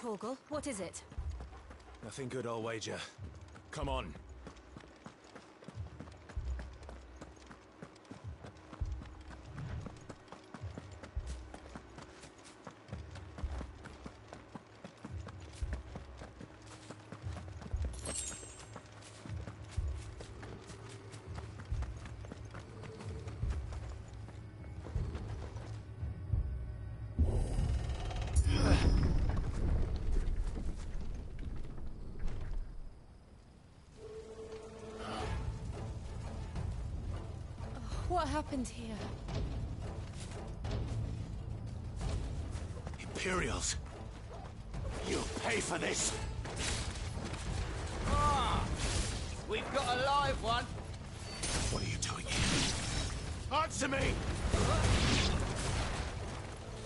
Torgal, what is it? Nothing good, I'll wager. Come on. What happened here? Imperials! You'll pay for this! Ah! We've got a live one! What are you doing here? Answer me!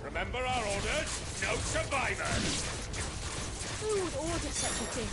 Remember our orders? No survivors! Who would order such a thing?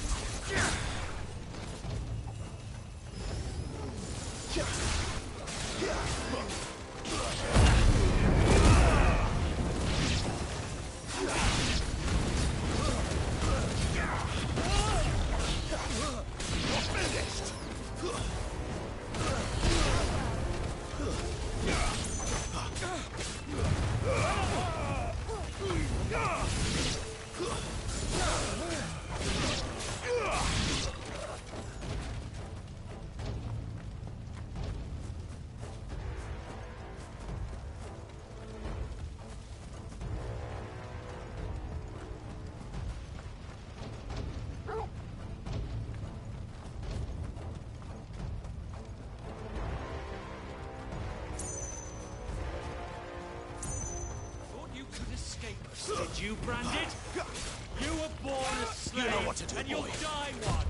Did you, Branded? You were born a slave, You know what to do, and you'll boy. die one.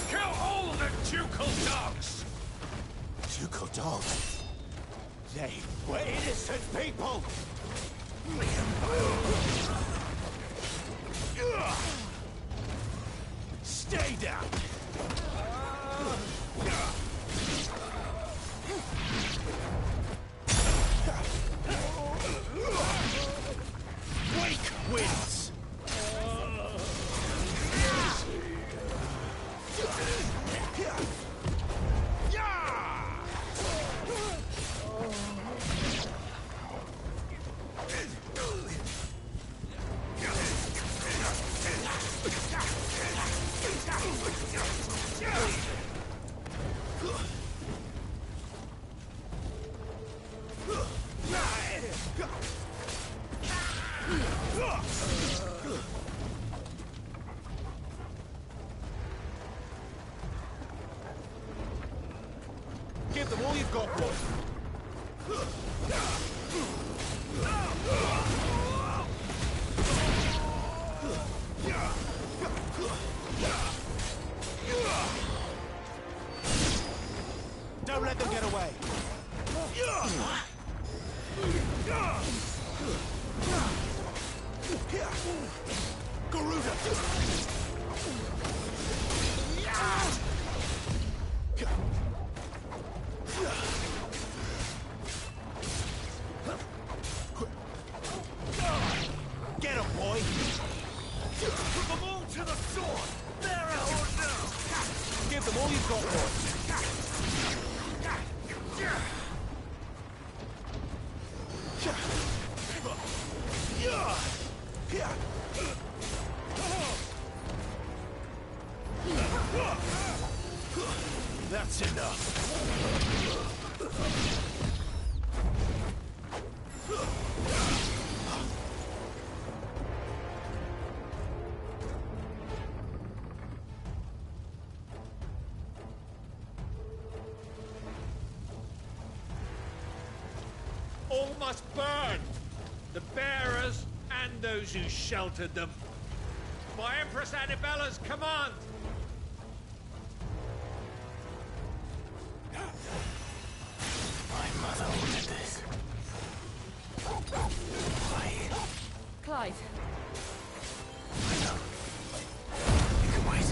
Kill all the ducal dogs! Ducal dogs? They were innocent people! Stay down! Wake wins! Give them all you've got, boy. Don't let them get away. Garuda! Get him, boy! Put them all to the sword! They're out now! Give them all you've got, boy! That's enough! All must burn! The bearers and those who sheltered them. By Empress Annibella's command! My mother ordered this. Why? Clive, I know. You can wait.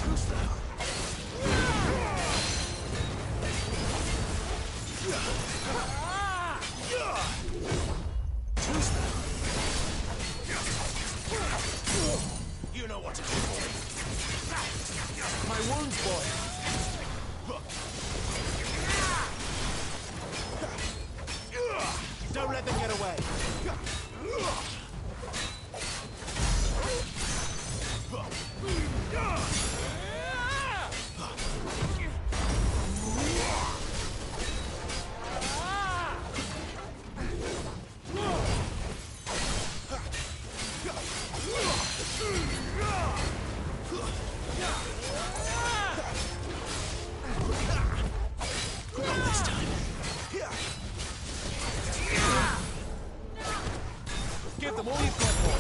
Who's that? my wounds, boy. Don't let them get away. Give them all you've got, boy.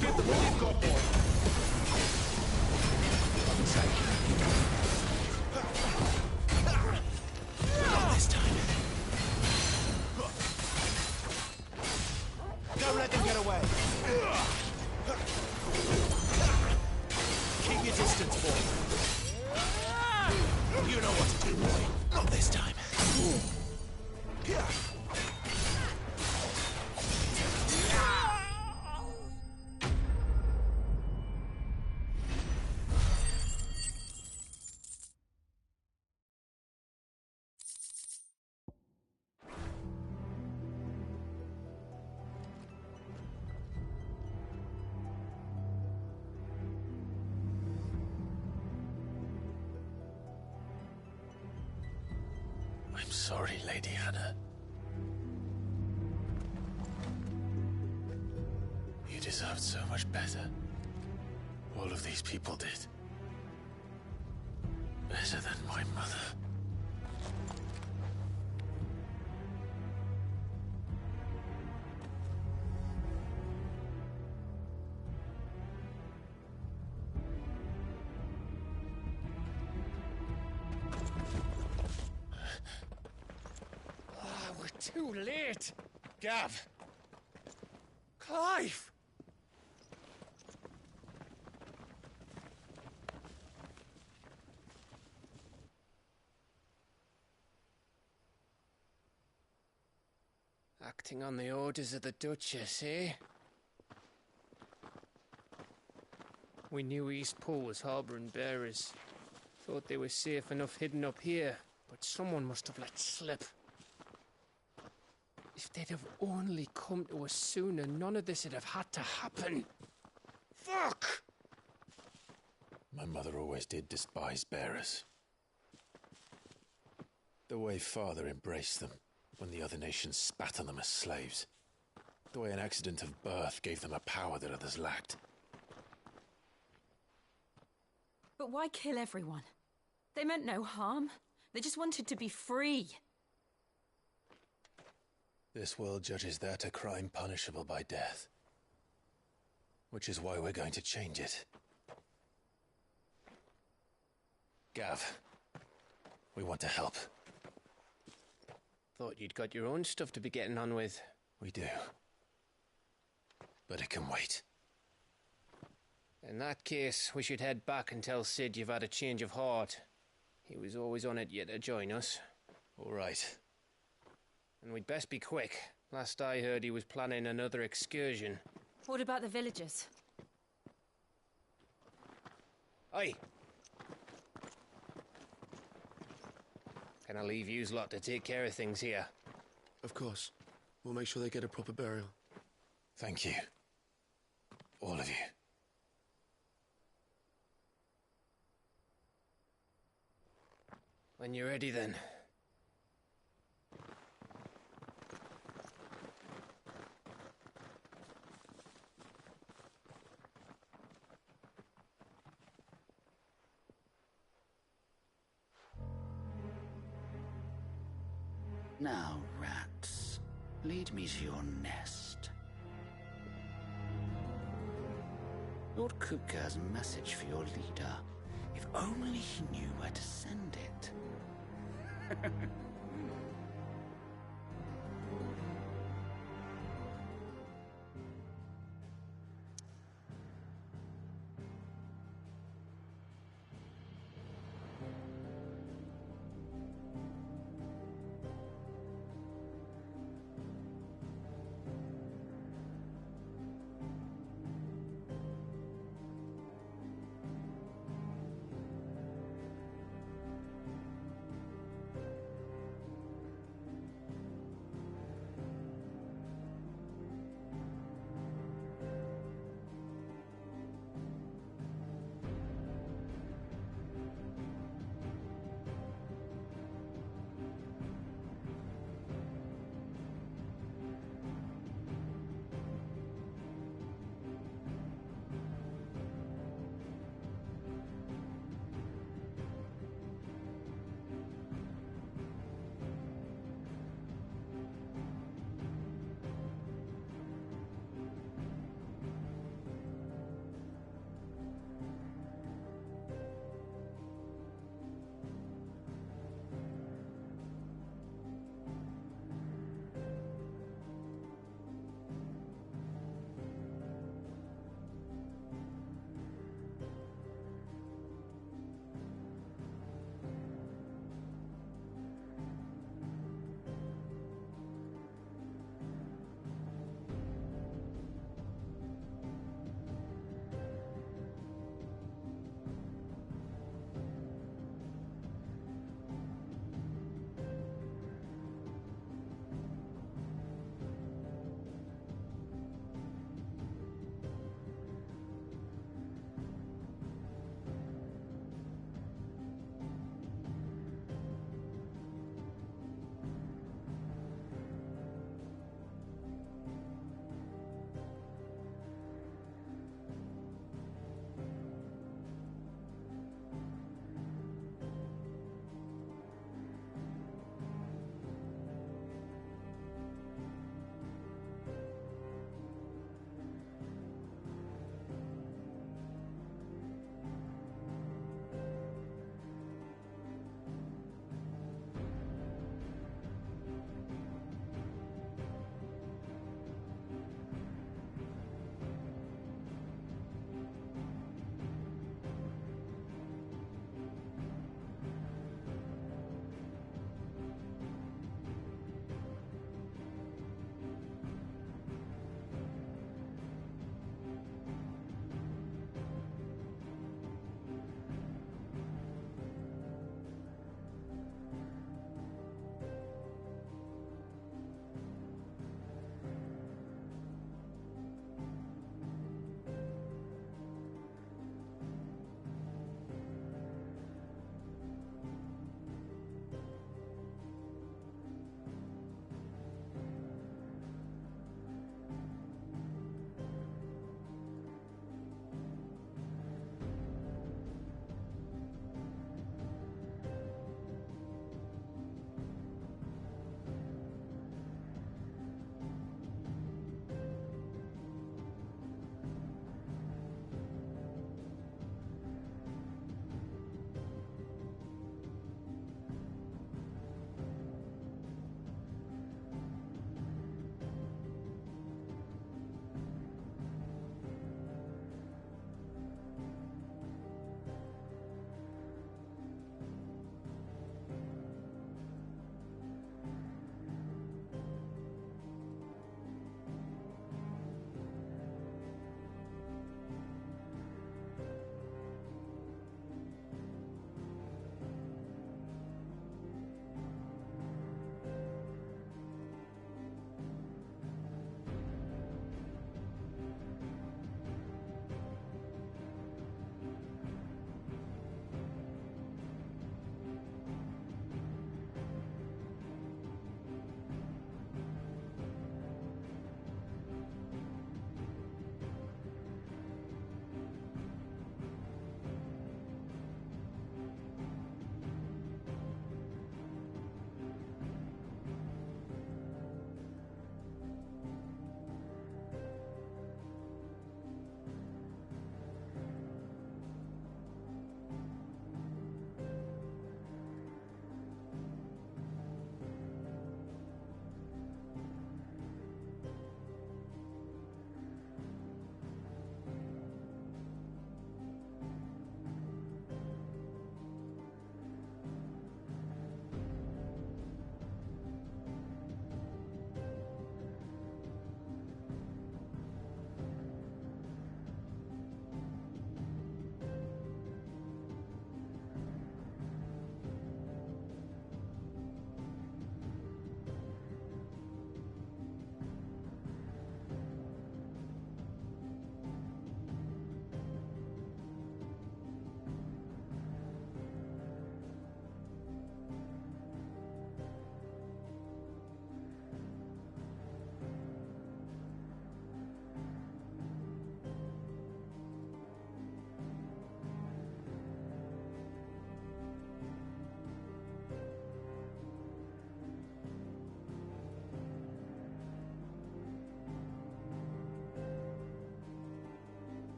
Give them all you've got, boy. Not this time. Don't let them get away. Keep your distance, boy. You know what to do, boy. Not this time. I'm sorry, Lady Hannah. You deserved so much better. All of these people did. Better than my mother. Too late! Gav! Clive! Acting on the orders of the Duchess, eh? We knew Eastpool was harbouring bearers. Thought they were safe enough hidden up here, but someone must have let slip. If they'd have only come to us sooner, none of this would have had to happen. Fuck! My mother always did despise bearers. The way Father embraced them when the other nations spat on them as slaves. The way an accident of birth gave them a power that others lacked. But why kill everyone? They meant no harm. They just wanted to be free. This world judges that a crime punishable by death. Which is why we're going to change it. Gav, we want to help. Thought you'd got your own stuff to be getting on with. We do. But it can wait. In that case, we should head back and tell Sid you've had a change of heart. He was always on it yet to join us. All right. And we'd best be quick. Last I heard, he was planning another excursion. What about the villagers? Aye. Can I leave yous lot to take care of things here? Of course. We'll make sure they get a proper burial. Thank you. All of you. When you're ready, then. Now, rats, lead me to your nest. Lord Kupka has a message for your leader. If only he knew where to send it.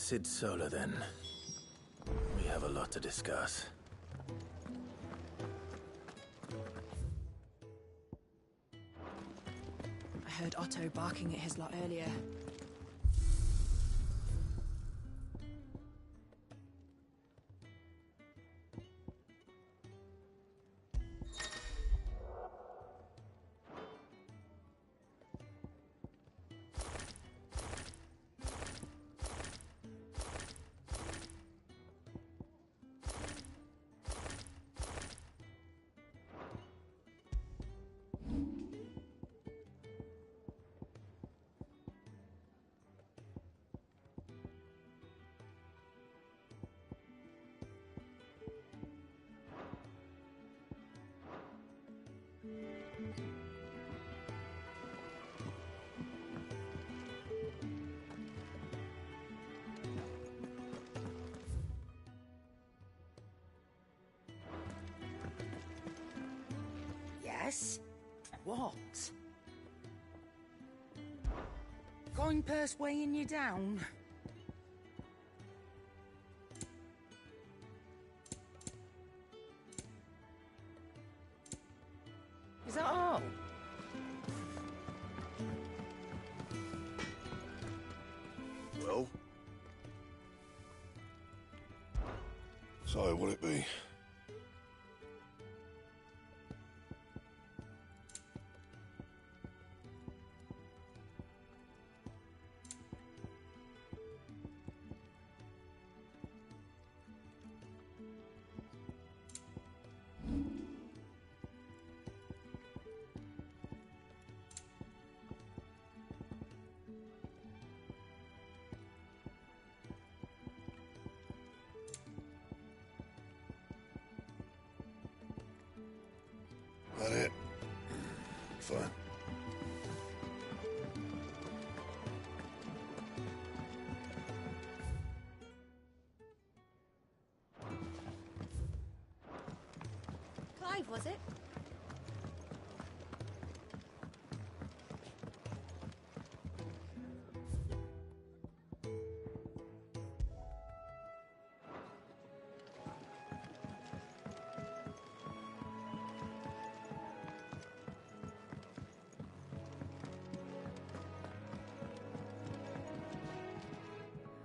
Cid Solar, then. We have a lot to discuss. I heard Otto barking at his lot earlier. Yes? What? Going-purse weighing you down? Is that all? Well? So, will it be? That it? Fine. Clive, was it?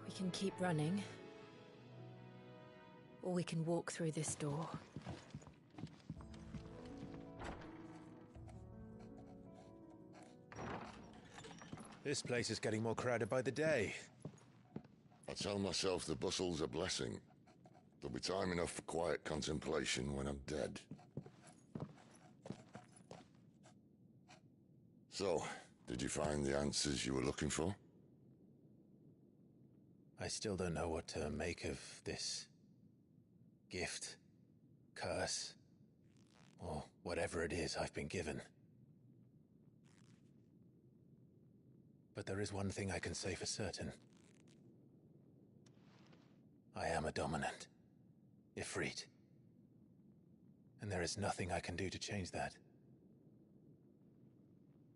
We can keep running. Or we can walk through this door. This place is getting more crowded by the day. I tell myself the bustle's a blessing. There'll be time enough for quiet contemplation when I'm dead. So, did you find the answers you were looking for? I still don't know what to make of this gift, curse, or whatever it is I've been given. But there is one thing I can say for certain. I am a dominant, Ifrit. And there is nothing I can do to change that.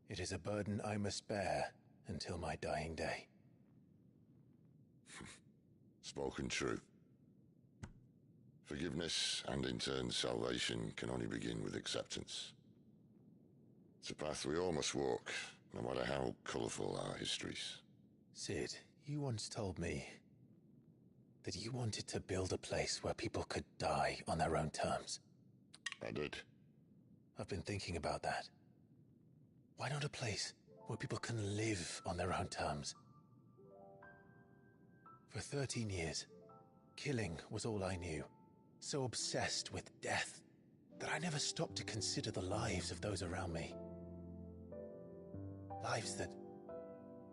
It is a burden I must bear until my dying day. Spoken true. Forgiveness and in turn salvation can only begin with acceptance. It's a path we all must walk, no matter how colourful our histories. Cid, you once told me that you wanted to build a place where people could die on their own terms. I did. I've been thinking about that. Why not a place where people can live on their own terms? For 13 years, killing was all I knew. So obsessed with death that I never stopped to consider the lives of those around me. Lives that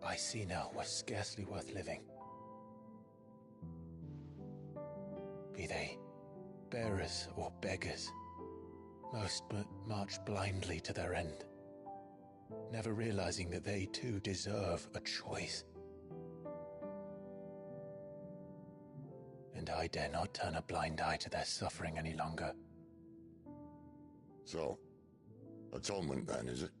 I see now were scarcely worth living. Be they bearers or beggars, most march blindly to their end, never realizing that they too deserve a choice. And I dare not turn a blind eye to their suffering any longer. So, atonement then, is it?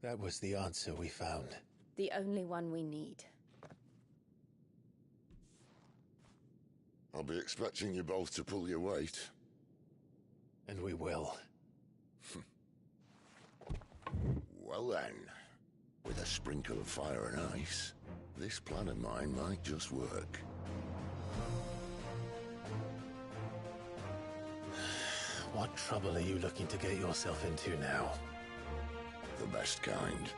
That was the answer we found. The only one we need. I'll be expecting you both to pull your weight. And we will. Well then, with a sprinkle of fire and ice, this plan of mine might just work. What trouble are you looking to get yourself into now? The best kind.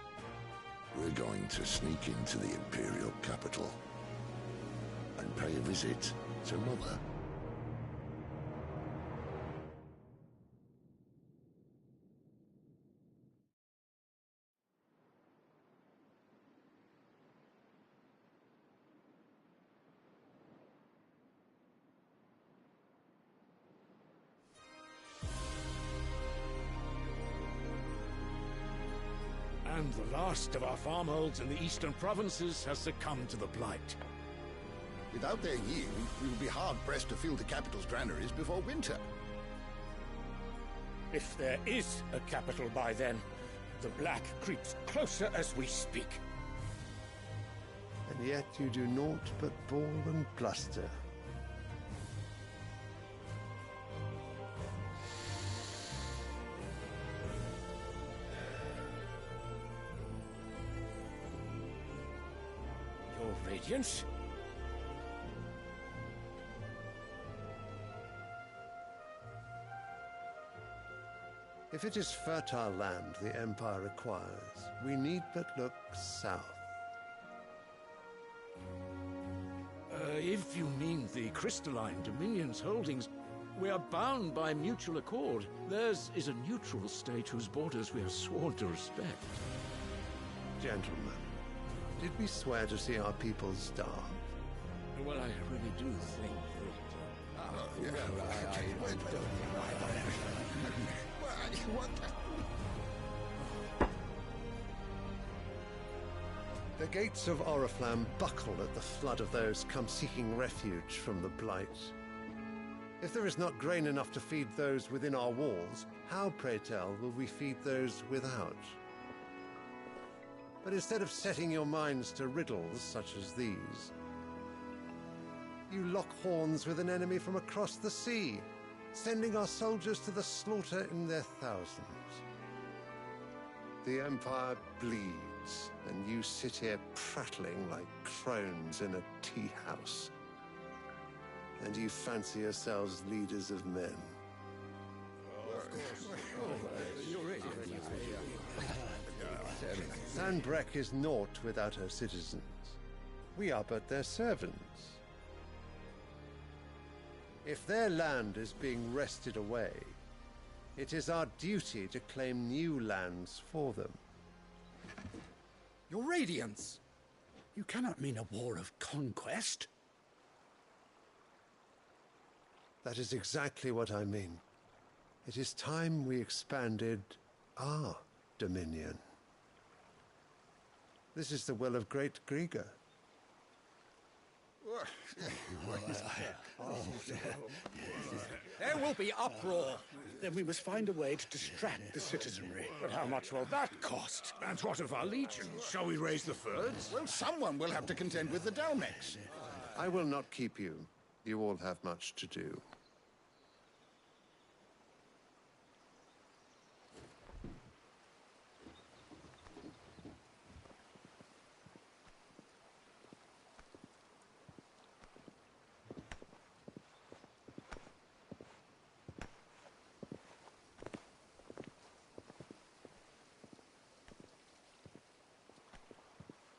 We're going to sneak into the Imperial capital and pay a visit to Mother. And the last of our farmholds in the eastern provinces has succumbed to the Blight. Without their yield, we will be hard-pressed to fill the capital's granaries before winter. If there is a capital by then, the Black creeps closer as we speak. And yet you do naught but bawl and bluster. Your Radiance? If it is fertile land the Empire requires, we need but look south. If you mean the Crystalline Dominion's holdings, we are bound by mutual accord. Theirs is a neutral state whose borders we have sworn to respect. Gentlemen, did we swear to see our people starve? Well, I really do think The gates of Oriflamme buckle at the flood of those come seeking refuge from the Blight. If there is not grain enough to feed those within our walls, how, pray tell, will we feed those without? But instead of setting your minds to riddles such as these, you lock horns with an enemy from across the sea, sending our soldiers to the slaughter in their thousands. The Empire bleeds, and you sit here prattling like crones in a tea house. And you fancy yourselves leaders of men. Sanbreque is naught without her citizens. We are but their servants. If their land is being wrested away, it is our duty to claim new lands for them. Your Radiance! You cannot mean a war of conquest. That is exactly what I mean. It is time we expanded our dominion. This is the will of great Griga. There will be uproar. Then we must find a way to distract the citizenry. But how much will that cost? And what of our legions? Shall we raise the Fyrds? Well, someone will have to contend with the Dalmex. I will not keep you. You all have much to do.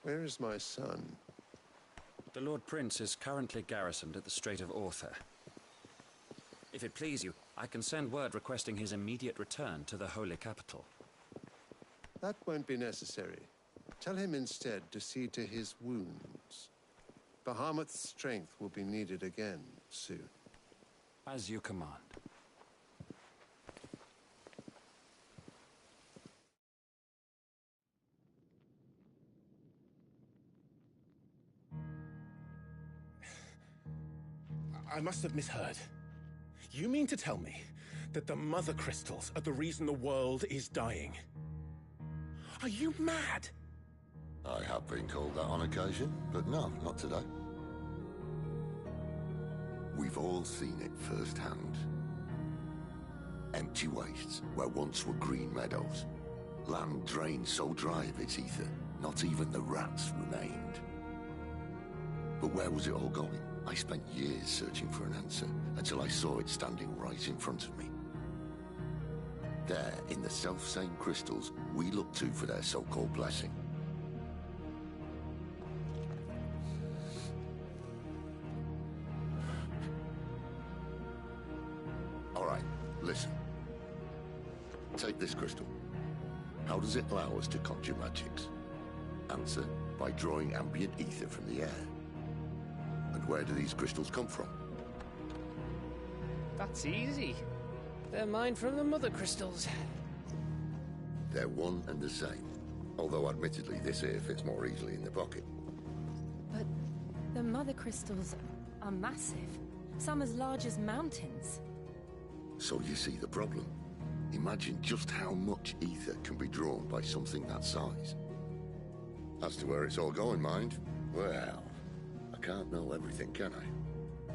Where is my son? The Lord Prince is currently garrisoned at the Strait of Orther. If it please you, I can send word requesting his immediate return to the Holy Capital. That won't be necessary. Tell him instead to see to his wounds. Bahamut's strength will be needed again soon. As you command. I must have misheard. You mean to tell me that the Mother Crystals are the reason the world is dying? Are you mad? I have been called that on occasion, but no, not today. We've all seen it firsthand. Empty wastes where once were green meadows. Land drained so dry of its ether, not even the rats remained. But where was it all going? I spent years searching for an answer, until I saw it standing right in front of me. There, in the self-same crystals we look to for their so-called blessing. All right, listen. Take this crystal. How does it allow us to conjure magics? Answer, by drawing ambient ether from the air. And where do these crystals come from? That's easy. They're mined from the mother crystals. They're one and the same. Although admittedly this here fits more easily in the pocket. But the mother crystals are massive. Some as large as mountains. So you see the problem. Imagine just how much ether can be drawn by something that size. As to where it's all going, mind, well, I can't know everything, can I?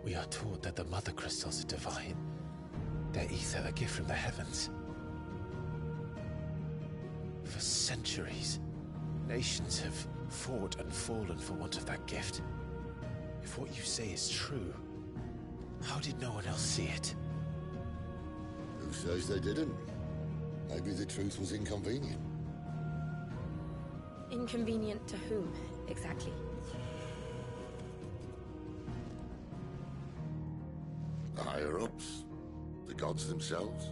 We are taught that the mother crystals are divine. Their ether a gift from the heavens. For centuries, nations have fought and fallen for want of that gift. If what you say is true, how did no one else see it? Who says they didn't? Maybe the truth was inconvenient. Inconvenient to whom, exactly? The higher-ups? The gods themselves?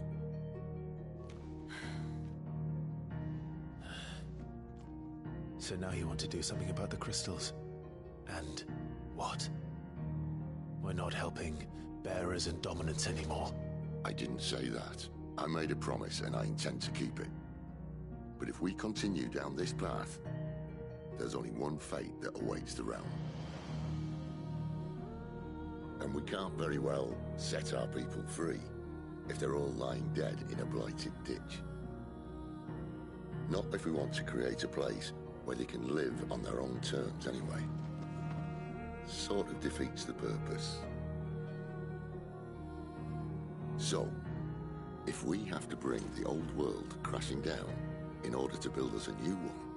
So now you want to do something about the crystals? And what? We're not helping bearers and dominants anymore. I didn't say that. I made a promise and I intend to keep it. But if we continue down this path, there's only one fate that awaits the realm. And we can't very well set our people free if they're all lying dead in a blighted ditch. Not if we want to create a place where they can live on their own terms anyway. Sort of defeats the purpose. So, if we have to bring the old world crashing down in order to build us a new one,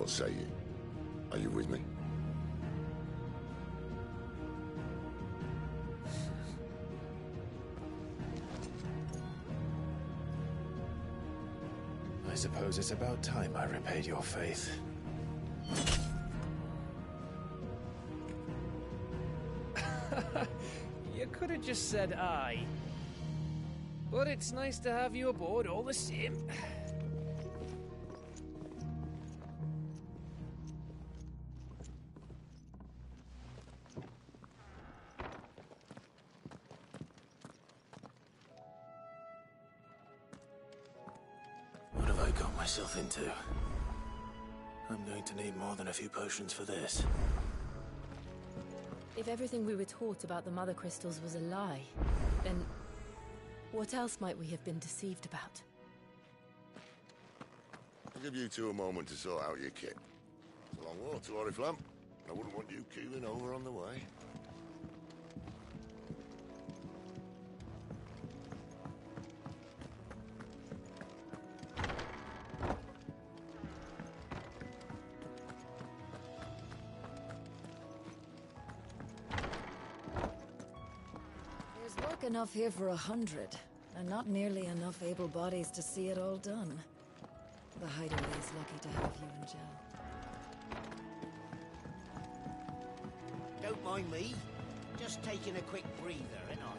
What say you? Are you with me? I suppose it's about time I repaid your faith. You could have just said aye. But it's nice to have you aboard all the same. What have I got myself into? I'm going to need more than a few potions for this. If everything we were taught about the Mother Crystals was a lie, then what else might we have been deceived about? I'll give you two a moment to sort out your kit. It's a long walk to Oriflamme. I wouldn't want you keeling over on the way. There's work enough here for 100, and not nearly enough able bodies to see it all done. The Hideaway is lucky to have you and Jill. Don't mind me. Just taking a quick breather, ain't I?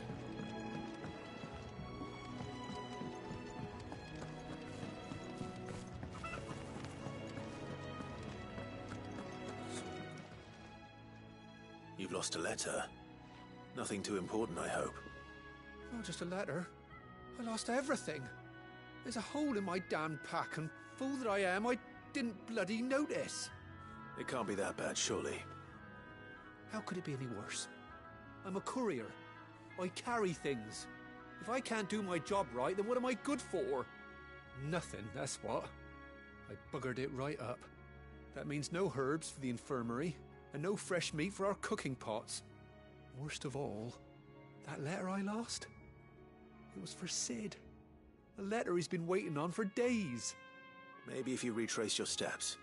You've lost a letter. Nothing too important, I hope. Not just a letter. I lost everything. There's a hole in my damned pack, and fool that I am, I didn't bloody notice. It can't be that bad, surely. How could it be any worse? I'm a courier. I carry things. If I can't do my job right, then what am I good for? Nothing, that's what. I buggered it right up. That means no herbs for the infirmary, and no fresh meat for our cooking pots. Worst of all, that letter I lost? It was for Cid. A letter he's been waiting on for days. Maybe if you retrace your steps.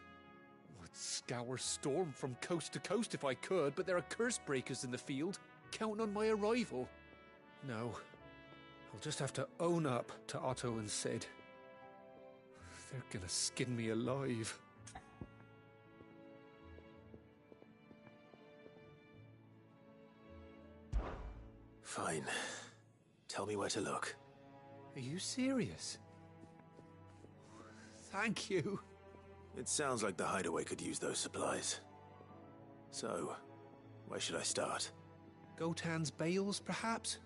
I'd scour Storm from coast to coast if I could, but there are curse breakers in the field, counting on my arrival. No, I'll just have to own up to Otto and Cid. They're gonna skin me alive. Fine. Tell me where to look. Are you serious? Thank you. It sounds like the Hideaway could use those supplies. So, where should I start? Gotan's bales, perhaps?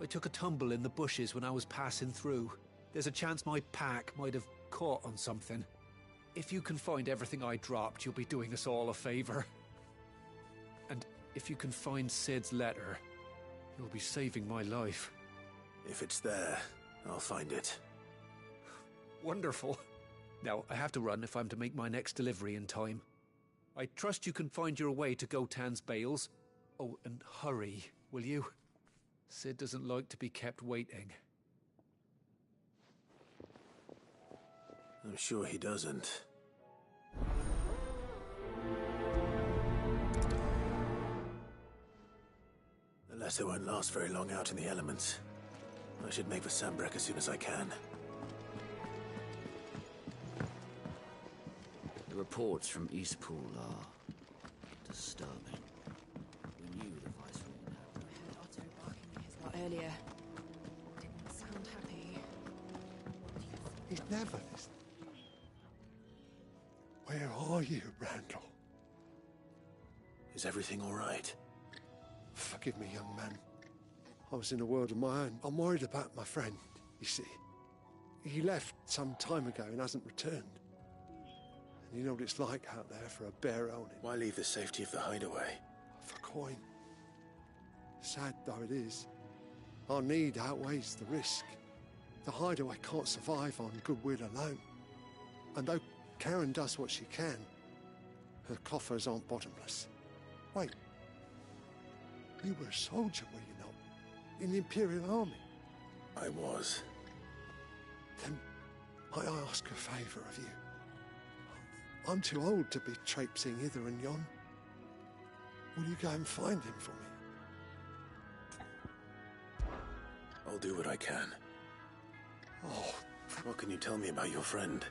I took a tumble in the bushes when I was passing through. There's a chance my pack might have caught on something. If you can find everything I dropped, you'll be doing us all a favor. And if you can find Cid's letter, you'll be saving my life. If it's there, I'll find it. Wonderful. Now, I have to run if I'm to make my next delivery in time. I trust you can find your way to Gotan's bales. Oh, and hurry, will you? Cid doesn't like to be kept waiting. I'm sure he doesn't. The letter won't last very long out in the elements. I should make for Sanbreque as soon as I can. The reports from Eastpool are disturbing. We knew the Viceroy now. I heard Otto barking his lot earlier. Didn't sound happy. He's never listened. Where are you, Randall? Is everything all right? Forgive me, young man. I was in a world of my own. I'm worried about my friend, you see. He left some time ago and hasn't returned. And you know what it's like out there for a bear owning. Why leave the safety of the Hideaway? For coin. Sad though it is, our need outweighs the risk. The Hideaway can't survive on goodwill alone. And though Karen does what she can, her coffers aren't bottomless. Wait. You were a soldier, were you not? In the Imperial Army? I was. Then, might I ask a favour of you? I'm too old to be traipsing hither and yon. Will you go and find him for me? I'll do what I can. Oh, What can you tell me about your friend?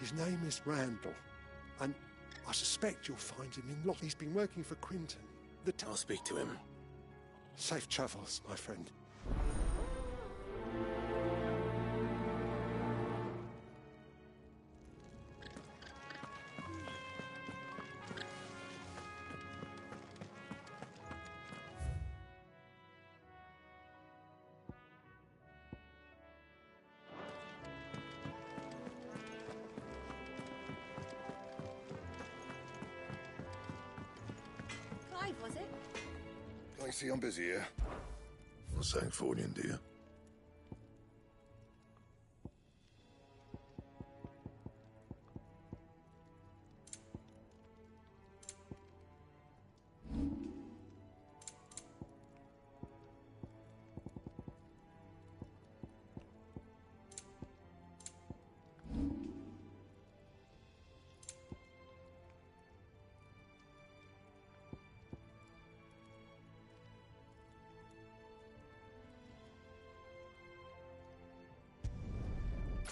his name is Randall, and I suspect you'll find him in Lot. He's been working for Quinton. I'll speak to him. Safe travels, my friend. Clive, was it? I see I'm busy here. What's saying Fordian, do you?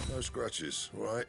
No scratches, all right?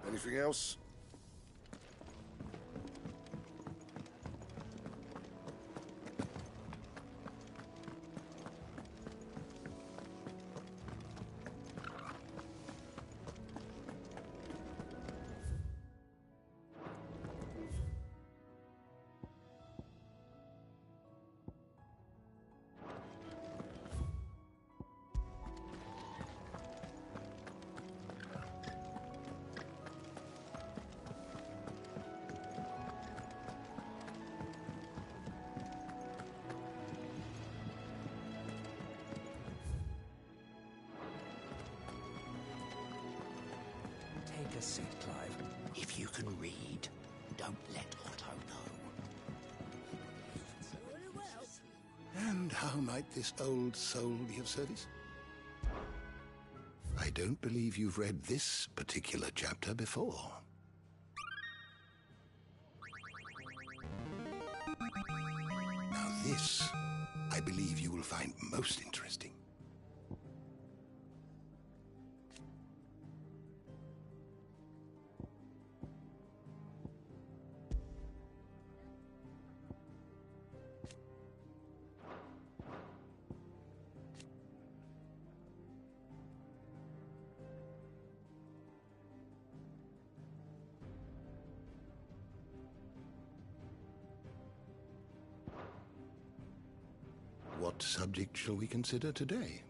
Anything else? Take a seat, Clive. If you can read, don't let Otto know. And how might this old soul be of service? I don't believe you've read this particular chapter before. Now this, I believe you will find most interesting. What subject shall we consider today?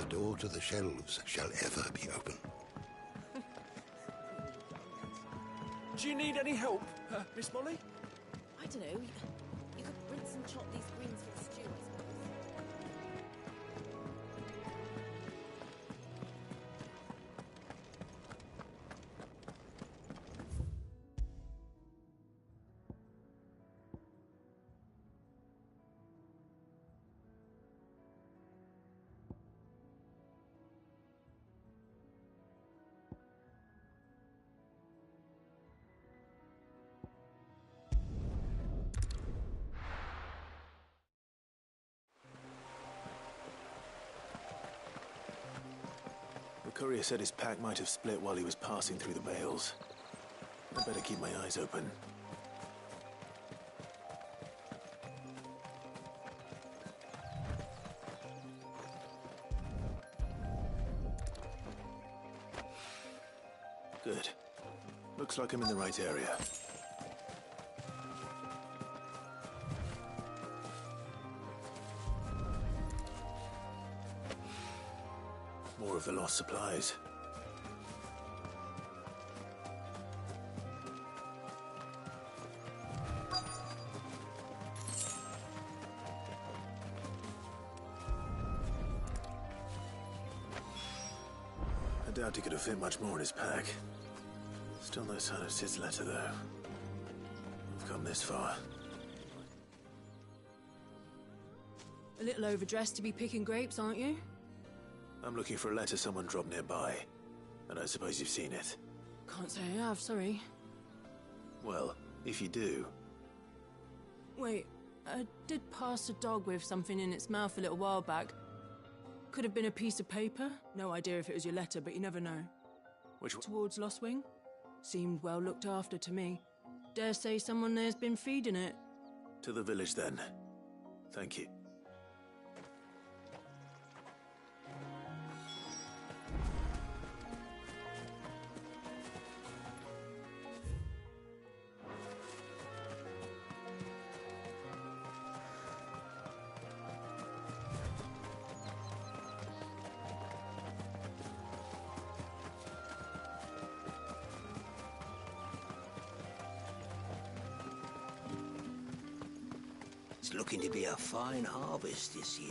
door to the shelves shall ever be open. Do you need any help, Miss Molly? I don't know. You could rinse and chop these greens for the stew, I suppose. The courier said his pack might have split while he was passing through the bales. I better keep my eyes open. Good. Looks like I'm in the right area. More of the lost supplies. I doubt he could have fit much more in his pack. Still no sign of Sid's letter, though. We've come this far. A little overdressed to be picking grapes, aren't you? I'm looking for a letter someone dropped nearby, and I suppose you've seen it. Can't say I have, sorry. Well, if you do... Wait, I did pass a dog with something in its mouth a little while back. Could have been a piece of paper. No idea if it was your letter, but you never know. Which one? Towards Lostwing. Seemed well looked after to me. Dare say someone there's been feeding it. To the village, then. Thank you. It's looking to be a fine harvest this year.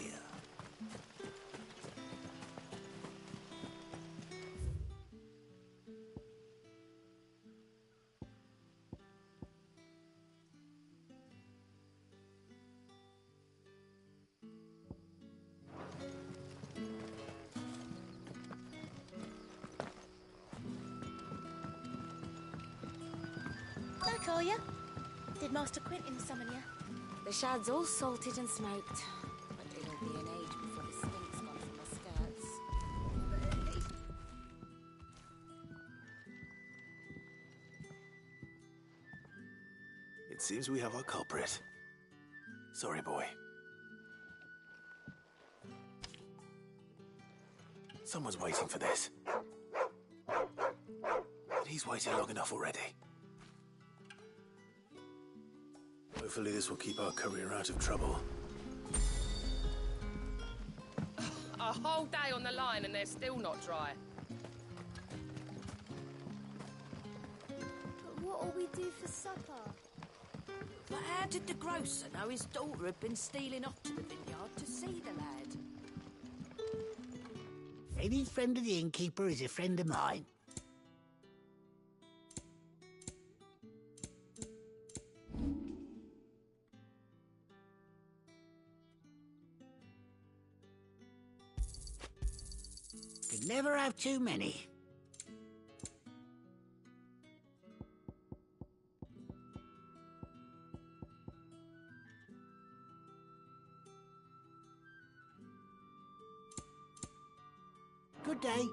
Back, are you? Did Master Quentin summon you? The shad's all salted and smoked, but it'll be an age before the stink's gone from my skirts. It seems we have our culprit. Sorry, boy. Someone's waiting for this. But he's waited long enough already. Hopefully this will keep our courier out of trouble. A whole day on the line and they're still not dry. But what'll we do for supper? But how did the grocer know his daughter had been stealing off to the vineyard to see the lad? Any friend of the innkeeper is a friend of mine. Could never have too many. Good day.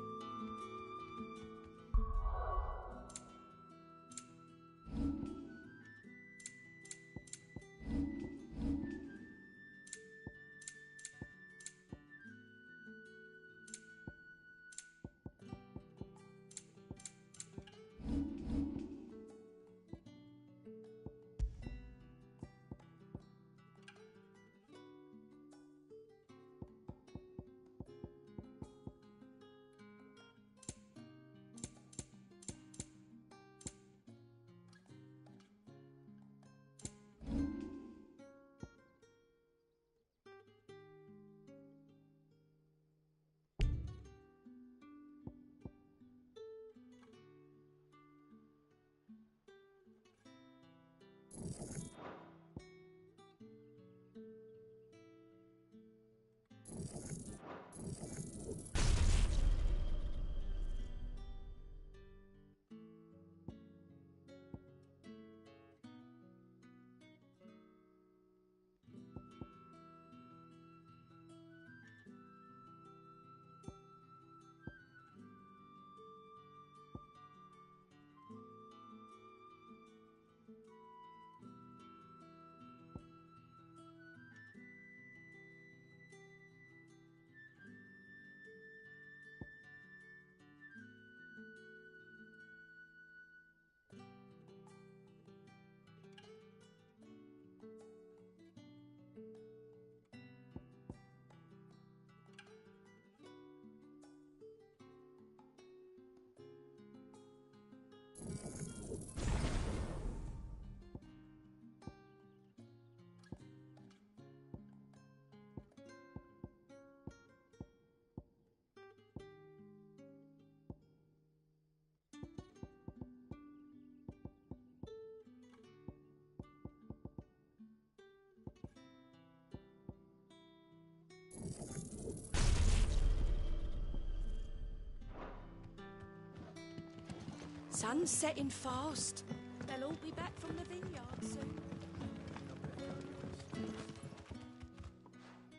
sun's setting fast. They'll all be back from the vineyard soon.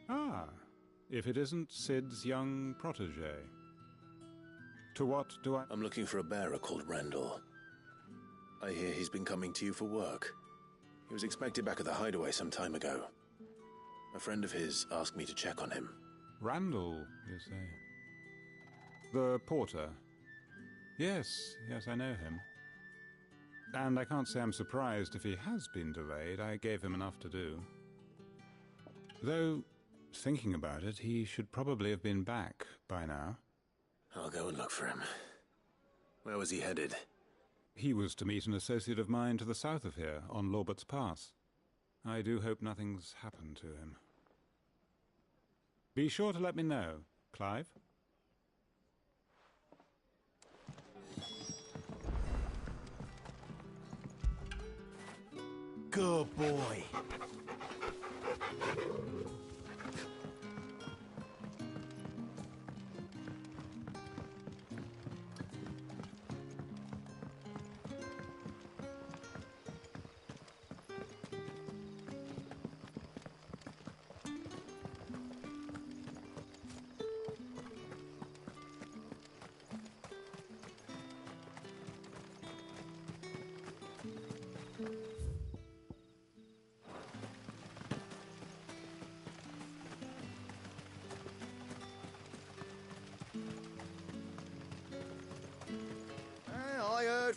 Ah, if it isn't Sid's young protege. To what do I... I'm looking for a bearer called Randall. I hear he's been coming to you for work. He was expected back at the hideaway some time ago. A friend of his asked me to check on him. Randall, you say? The porter? Yes, I know him. And I can't say I'm surprised if he has been delayed. I gave him enough to do. Though, thinking about it, he should probably have been back by now. I'll go and look for him. Where was he headed? He was to meet an associate of mine to the south of here, on Lorbert's Pass. I do hope nothing's happened to him. Be sure to let me know, Clive. Good boy.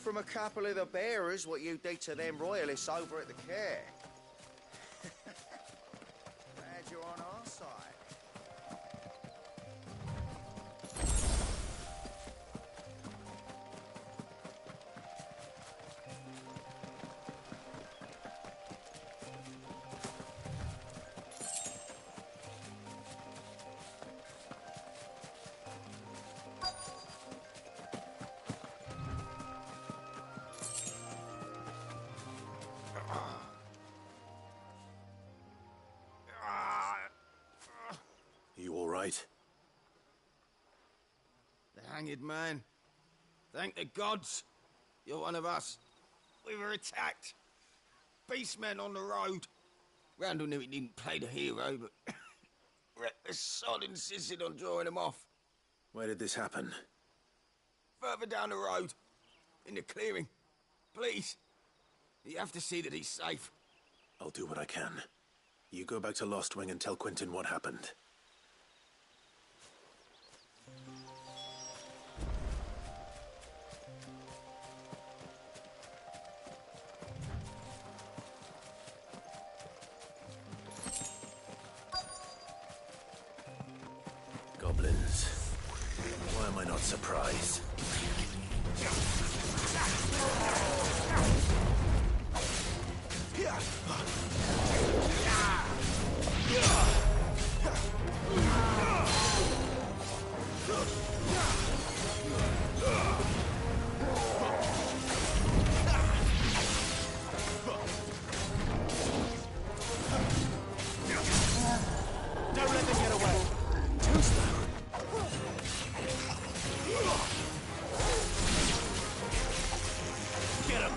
From a couple of the bearers what you did to them royalists over at the Care. Glad you're on our side. The hanged man. Thank the gods. You're one of us. We were attacked. Beastmen on the road. Randall knew he didn't play the hero, but the sod insisted on drawing him off. Where did this happen? Further down the road. In the clearing. Please. You have to see that he's safe. I'll do what I can. You go back to Lost Wing and tell Quentin what happened. Goblins. Why am I not surprised? Don't let them get away. Too slow. Get him.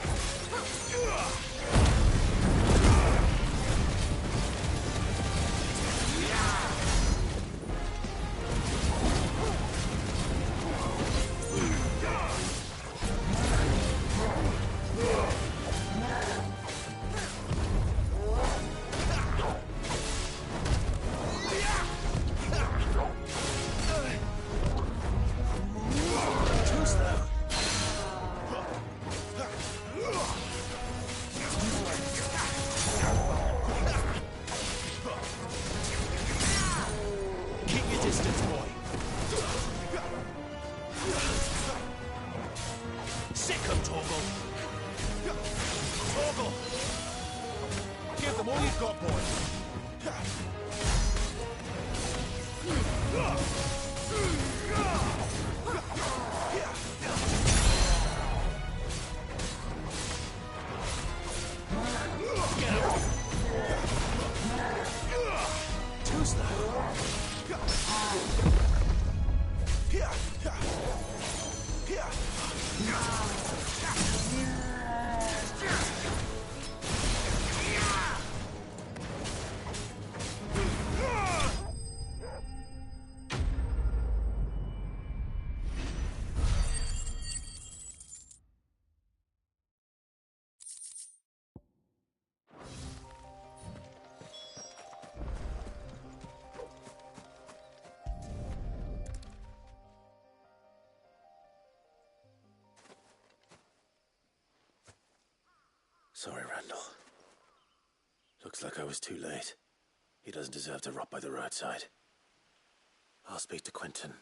Sorry, Randall. Looks like I was too late. He doesn't deserve to rot by the roadside. I'll speak to Quentin.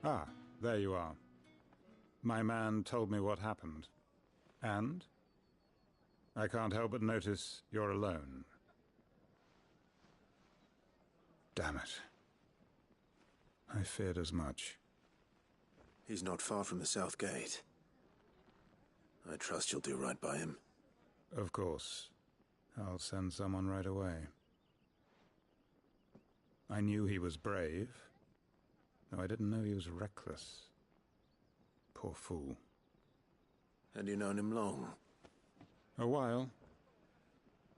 Ah, there you are. My man told me what happened. And? I can't help but notice you're alone. Damn it. I feared as much. He's not far from the South Gate. I trust you'll do right by him. Of course. I'll send someone right away. I knew he was brave, though I didn't know he was reckless. Poor fool. And you known him long? A while.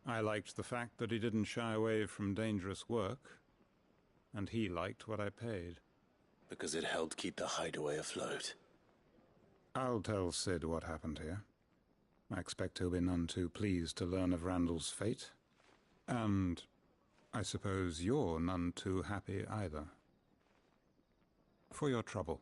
I liked the fact that he didn't shy away from dangerous work, and he liked what I paid. Because it helped keep the hideaway afloat. I'll tell Sid what happened here. I expect he'll be none too pleased to learn of Randall's fate. And I suppose you're none too happy either. For your trouble.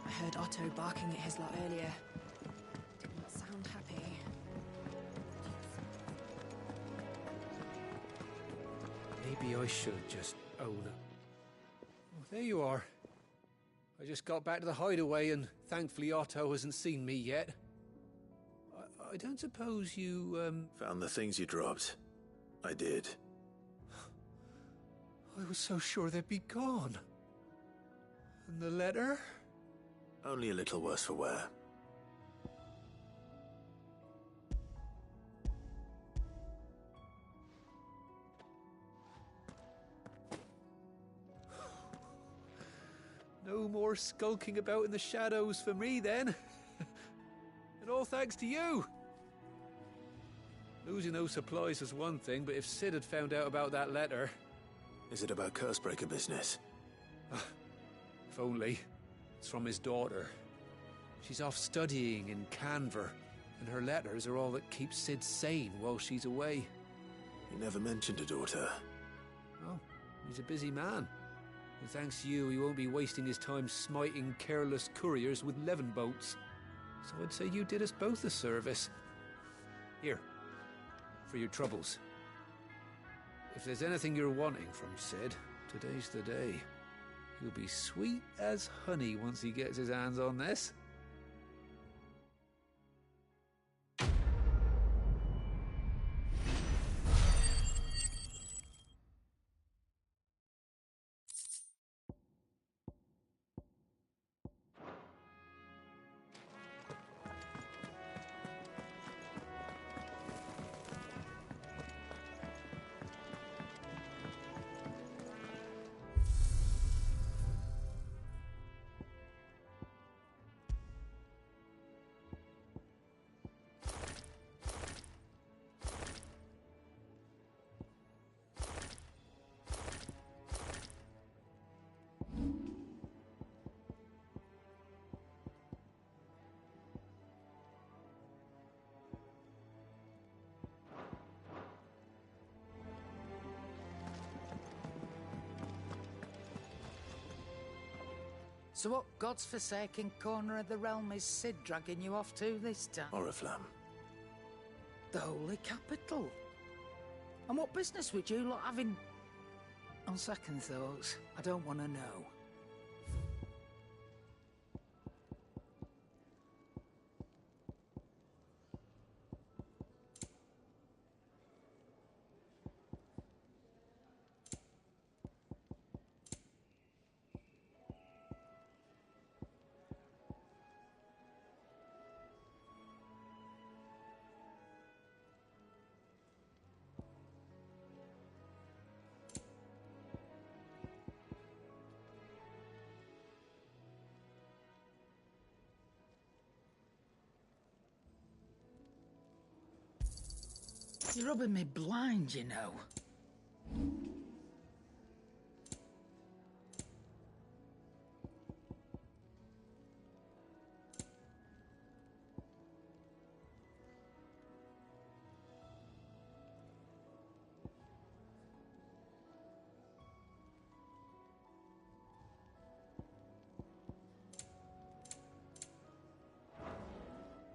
I heard Otto barking at his lot earlier. Didn't sound happy. Maybe I should just own it. Oh, there you are. I just got back to the hideaway and thankfully Otto hasn't seen me yet. I don't suppose you, Found the things you dropped. I did. I was so sure they'd be gone. And the letter? Only a little worse for wear. No more skulking about in the shadows for me, then. And all thanks to you. Losing those supplies is one thing, but if Sid had found out about that letter... Is it about Cursebreaker business? If only. It's from his daughter. She's off studying in Canver, and her letters are all that keeps Sid sane while she's away. He never mentioned a daughter. Oh, he's a busy man. And thanks to you, he won't be wasting his time smiting careless couriers with levin boats. So I'd say you did us both a service. Here, for your troubles. If there's anything you're wanting from Sid, today's the day. He'll be sweet as honey once he gets his hands on this. So what god's-forsaken corner of the realm is Sid dragging you off to this time? Oriflamme. The Holy Capital. And what business would you lot have in... On second thoughts, I don't want to know. You're rubbing me blind, you know.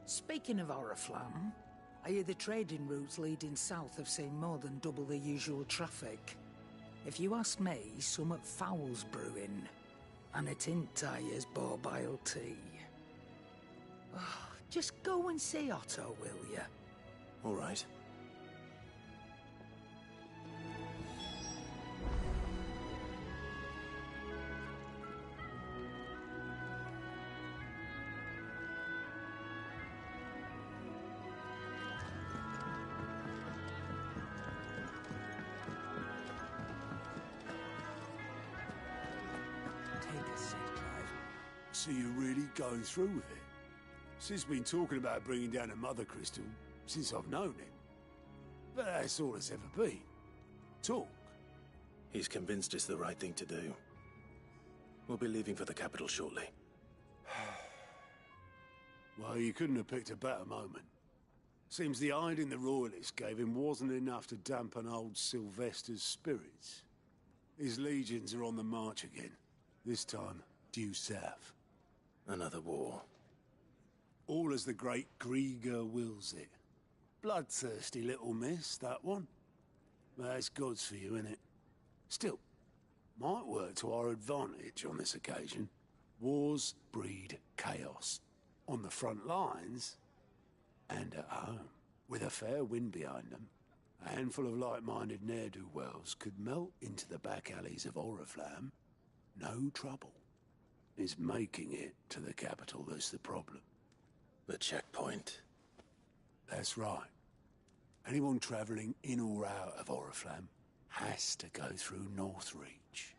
Speaking of Oriflamme, I hear the trading routes leading south have seen more than double the usual traffic. If you ask me, somewhat foul's brewing. And it ain't Tyre's borbile tea. Oh, just go and see Otto, will ya? All right. So you're really going through with it? Sid's been talking about bringing down a Mother Crystal since I've known him. But that's all it's ever been. Talk. He's convinced it's the right thing to do. We'll be leaving for the capital shortly. Well, you couldn't have picked a better moment. Seems the hiding the Royalists gave him wasn't enough to dampen old Sylvester's spirits. His legions are on the march again. This time, due south. Another war. All as the great Grieger wills it. Bloodthirsty little miss, that one. That's God's for you, innit? Still, might work to our advantage on this occasion. Wars breed chaos. On the front lines, and at home. With a fair wind behind them, a handful of like-minded ne'er-do-wells could melt into the back alleys of Oriflamme. No trouble. It's making it to the capital that's the problem. The checkpoint. That's right. Anyone travelling in or out of Oriflamme has to go through Northreach.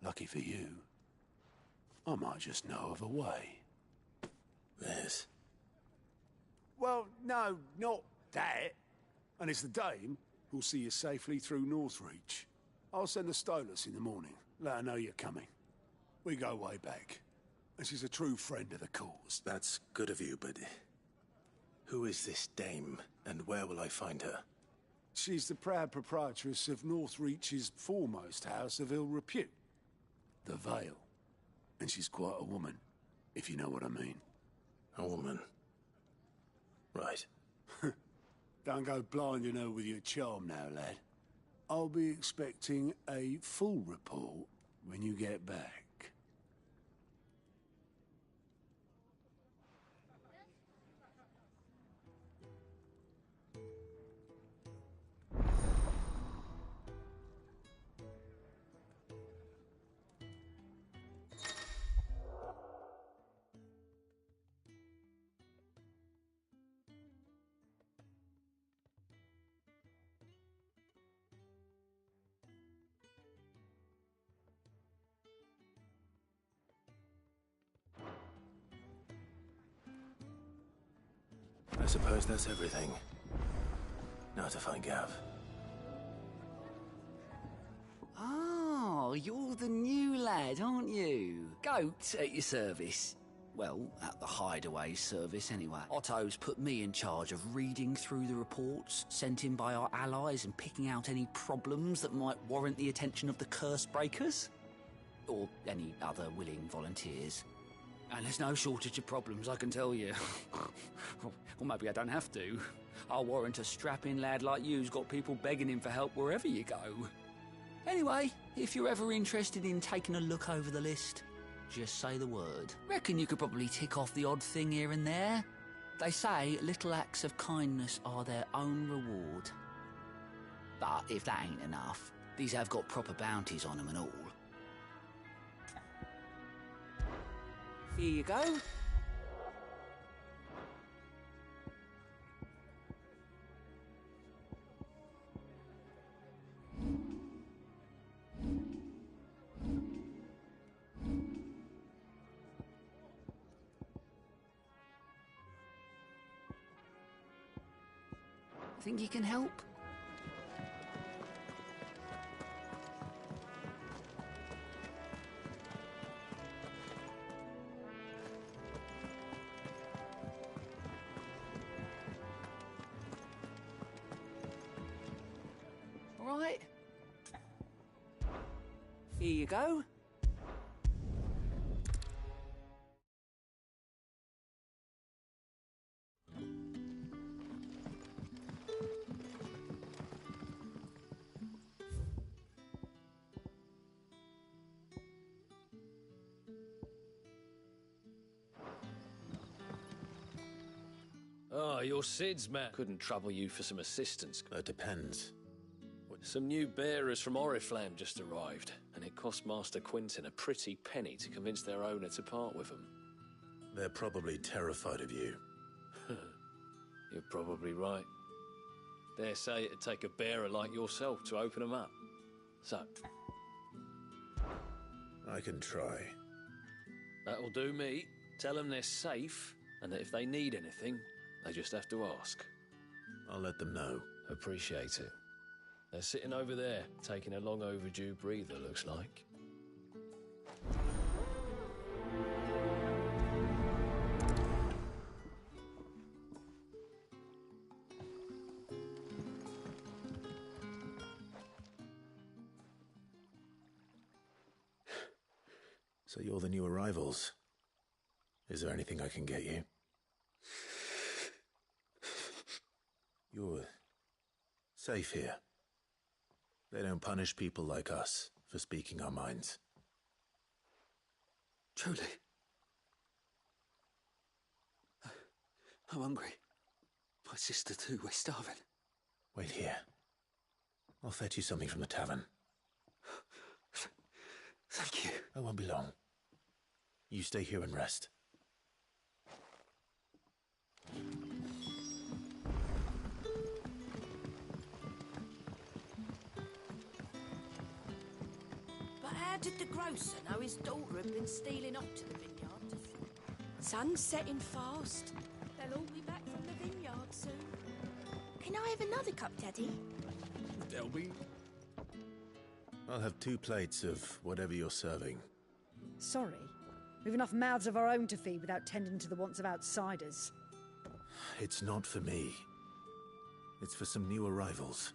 Lucky for you, I might just know of a way. This? Well, no, not that. And it's the dame who'll see you safely through Northreach. I'll send the Stolas in the morning. Let her know you're coming. We go way back. And she's a true friend of the cause. That's good of you, but... who is this dame, and where will I find her? She's the proud proprietress of Northreach's foremost house of ill repute. The Vale. And she's quite a woman, if you know what I mean. A woman? Right. Don't go blinding her with your charm now, lad. I'll be expecting a full report when you get back. I suppose that's everything. Now to find Gav. Oh, you're the new lad, aren't you? Goat at your service. Well, at the Hideaway service, anyway. Otto's put me in charge of reading through the reports sent in by our allies and picking out any problems that might warrant the attention of the Curse Breakers. or any other willing volunteers. And there's no shortage of problems, I can tell you. Or maybe I don't have to. I'll warrant a strapping lad like you's got people begging him for help wherever you go. Anyway, if you're ever interested in taking a look over the list, just say the word. Reckon you could probably tick off the odd thing here and there. They say little acts of kindness are their own reward. But if that ain't enough, these have got proper bounties on them and all. Here you go. Think you can help? All right. Here you go. Oh, you're Sid's man. Couldn't trouble you for some assistance. It depends. Some new bearers from Oriflamme just arrived, and it cost Master Quinton a pretty penny to convince their owner to part with them. They're probably terrified of you. You're probably right. Dare say it'd take a bearer like yourself to open them up. So, I can try. That'll do me. Tell them they're safe, and that if they need anything, they just have to ask. I'll let them know. Appreciate it. They're sitting over there, taking a long overdue breather, looks like. So you're the new arrivals. Is there anything I can get you? You're safe here. They don't punish people like us for speaking our minds. Truly. I'm hungry. My sister too, we're starving. Wait here. I'll fetch you something from the tavern. Thank you. I won't be long. You stay here and rest. But how did the grocer know his daughter had been stealing off to the vineyard? Sun's setting fast. They'll all be back from the vineyard soon. Can I have another cup, Daddy? Delby? I'll have 2 plates of whatever you're serving. Sorry. We've enough mouths of our own to feed without tending to the wants of outsiders. It's not for me. It's for some new arrivals.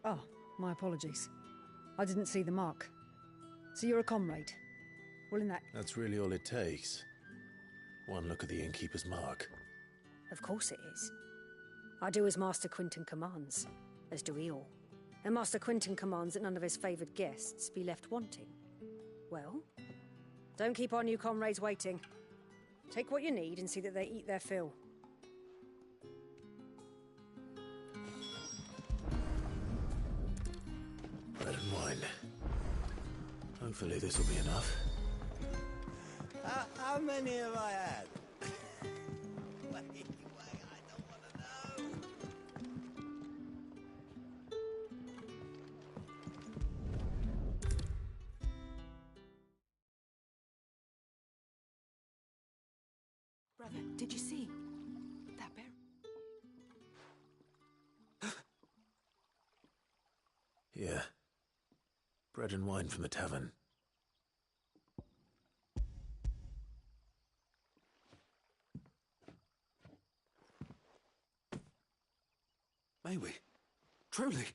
Oh, my apologies. I didn't see the mark. So you're a comrade? Well, in that... That's really all it takes. One look at the innkeeper's mark. Of course it is. I do as Master Quinton commands, as do we all. And Master Quinton commands that none of his favoured guests be left wanting. Well, don't keep our new comrades waiting. Take what you need and see that they eat their fill. Bread and wine. Hopefully this will be enough. How many have I had? Brother, did you see that bear? Yeah. Bread and wine from the tavern. May we? Truly?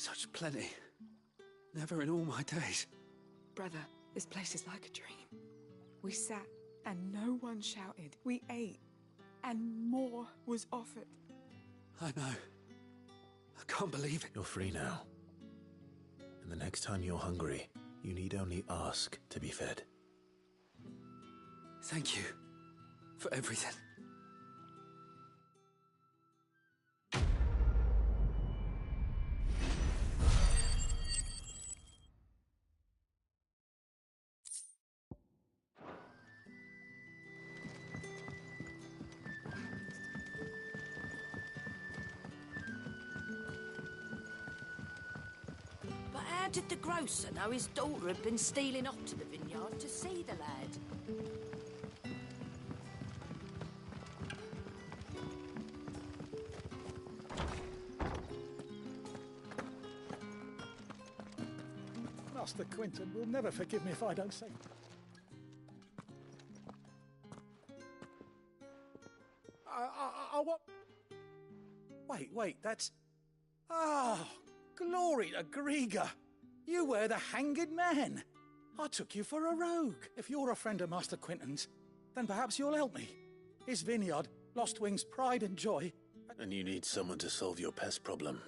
Such plenty. Never in all my days. Brother, this place is like a dream. We sat and no one shouted. We ate and more was offered. I know. I can't believe it. You're free now. And the next time you're hungry, you need only ask to be fed. Thank you for everything. But how did the grocer know his daughter had been stealing off to the vineyard to see the lad? Master Quinton will never forgive me if I don't say. What? Wait, that's... Ah, glory to Grieger. You were the hanged man. I took you for a rogue. If you're a friend of Master Quinton's, then perhaps you'll help me. His vineyard, Lostwing's pride and joy. And you need someone to solve your pest problem.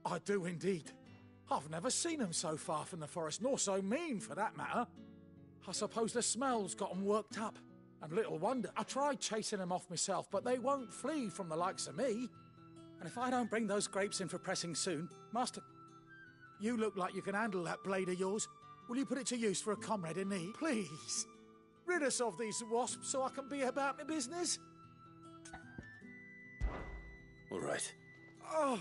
I do indeed. I've never seen them so far from the forest, nor so mean, for that matter. I suppose the smell's got them worked up. And little wonder. I tried chasing them off myself, but they won't flee from the likes of me. And if I don't bring those grapes in for pressing soon, Master... You look like you can handle that blade of yours. Will you put it to use for a comrade in need? Please. Rid us of these wasps so I can be about my business. All right. Oh...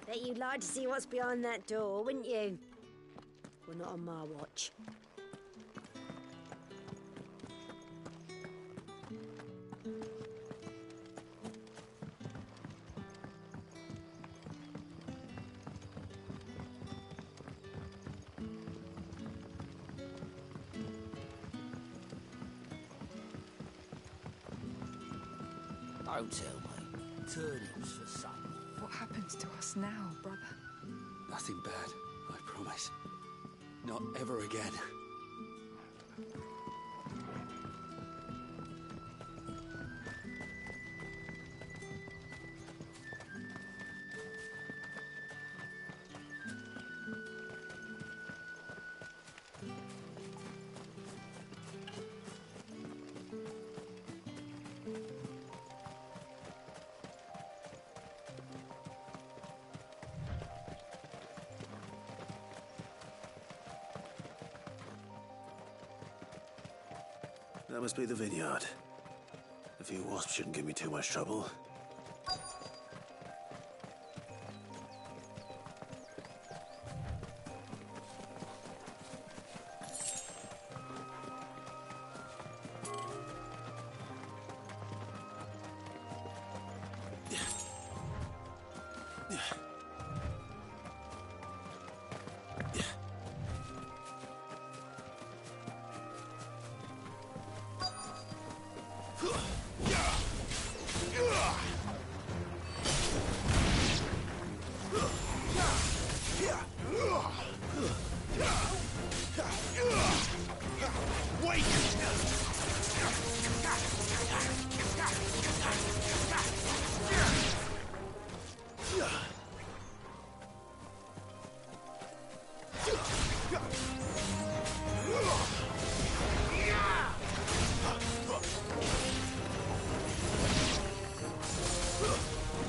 Bet you'd like to see what's behind that door, wouldn't you? Well, not on my watch. Don't tell me. Turnips for supper. What happens to us now, brother? Nothing bad, I promise. Not ever again. That must be the vineyard. A few wasps shouldn't give me too much trouble.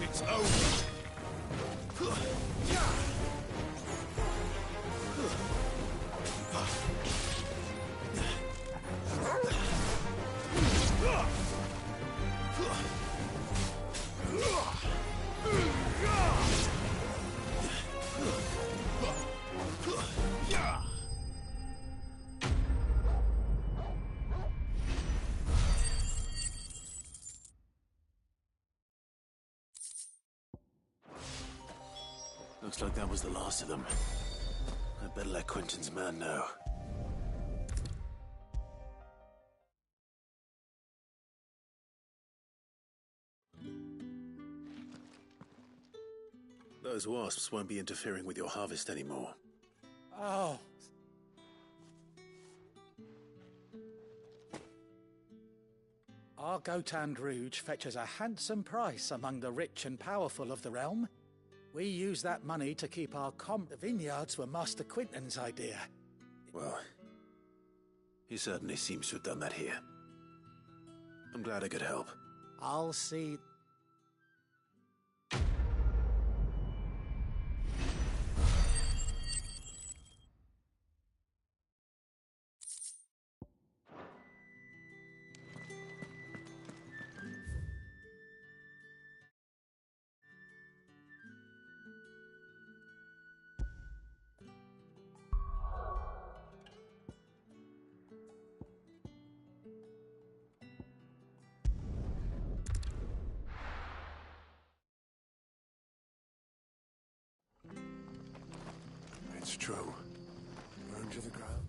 It's over. Looks like that was the last of them. I'd better let Quentin's man know. Those wasps won't be interfering with your harvest anymore. Oh. Our Gotand Rouge fetches a handsome price among the rich and powerful of the realm. We use that money to keep our The vineyards were Master Quentin's idea. Well, he certainly seems to have done that here. I'm glad I could help. I'll see... It's true. Burn to the ground.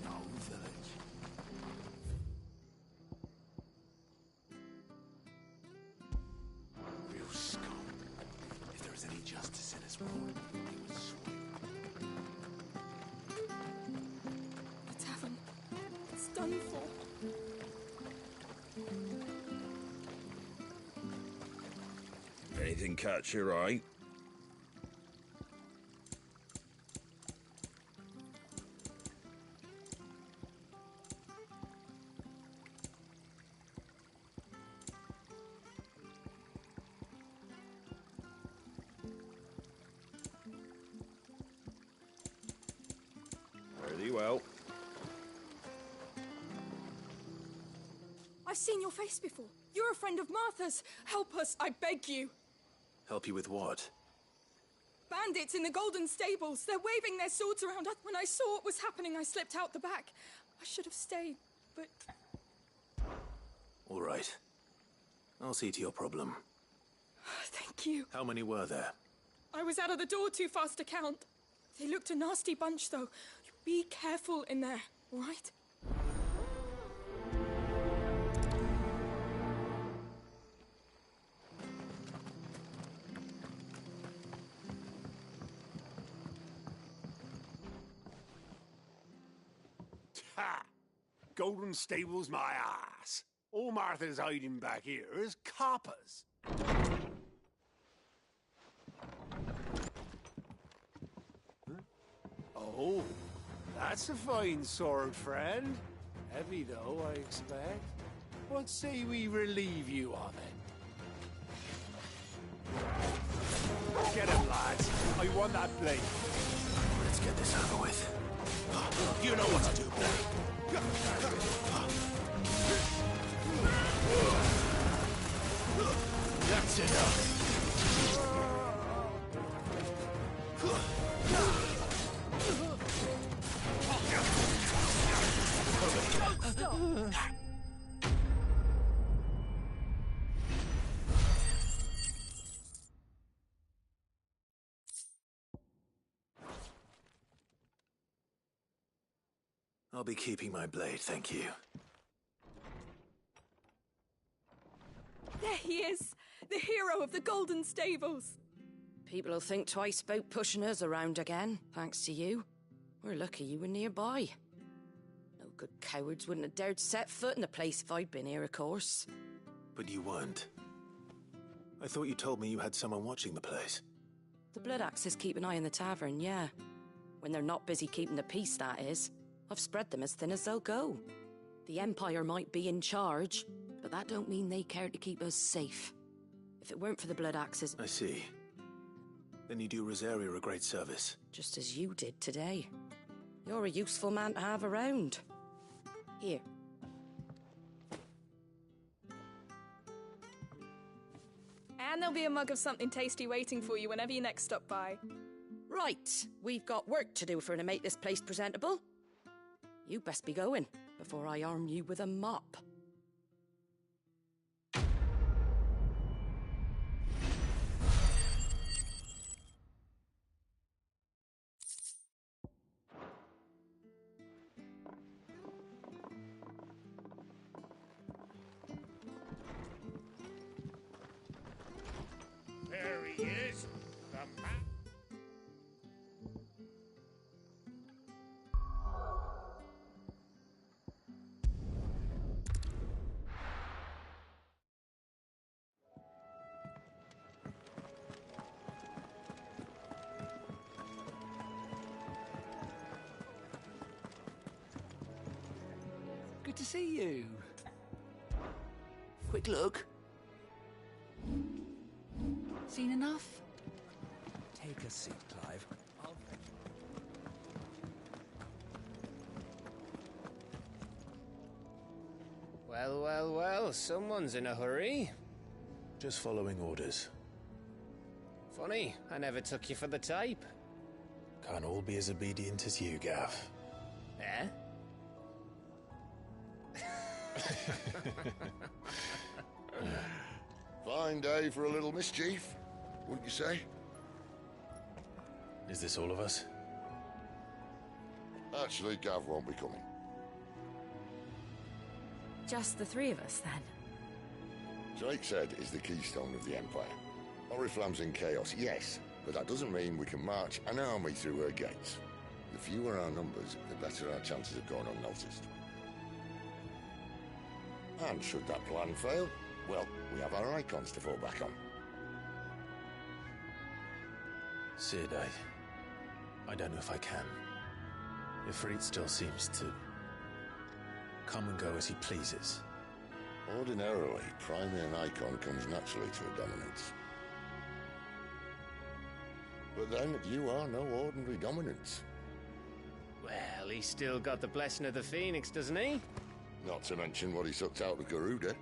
No village. Real scum. If there was any justice in this world, he would sweep. The tavern. It's done for. Anything catch your eye? Very well. I've seen your face before. You're a friend of Martha's. Help us, I beg you. Help you with what? Bandits in the Golden Stables. They're waving their swords around. When I saw what was happening, I slipped out the back. I should have stayed, but... All right. I'll see to your problem. Thank you. How many were there? I was out of the door too fast to count. They looked a nasty bunch, though. Be careful in there, all right? Ha! Golden Stables, my ass. All Martha's hiding back here is coppers. Huh? Oh, that's a fine sword, friend. Heavy, though, I expect. What say we relieve you of it? Get him, lads. I want that blade. Let's get this over with. You know what to do, Blade. That's enough. I'll be keeping my blade, thank you. There he is, the hero of the Golden Stables. People will think twice about pushing us around again, thanks to you. We're lucky you were nearby. No good cowards wouldn't have dared set foot in the place if I'd been here, of course. But you weren't. I thought you told me you had someone watching the place. The Blood Axes keep an eye on the tavern, yeah. When they're not busy keeping the peace, that is. I've spread them as thin as they'll go. The Empire might be in charge, but that don't mean they care to keep us safe. If it weren't for the Blood Axes... I see. Then you do Rosaria a great service. Just as you did today. You're a useful man to have around. Here. And there'll be a mug of something tasty waiting for you whenever you next stop by. Right, we've got work to do for to make this place presentable. You best be going, before I arm you with a mop. Good to see you. Quick look. Seen enough? Take a seat, Clive. Well, well, well, someone's in a hurry. Just following orders. Funny, I never took you for the type. Can't all be as obedient as you, Gav. Eh? Fine day for a little mischief, wouldn't you say? Is this all of us? Actually, Gav won't be coming. Just the three of us, then? Drakeshead is the keystone of the Empire. Oriflamme's in chaos, yes, but that doesn't mean we can march an army through her gates. The fewer our numbers, the better our chances of going unnoticed. And should that plan fail, well, we have our icons to fall back on. Cid, I don't know if I can. Ifrit still seems to come and go as he pleases. Ordinarily, priming an icon comes naturally to a dominance. But then, you are no ordinary dominance. Well, he's still got the blessing of the Phoenix, doesn't he? Not to mention what he sucked out of Garuda.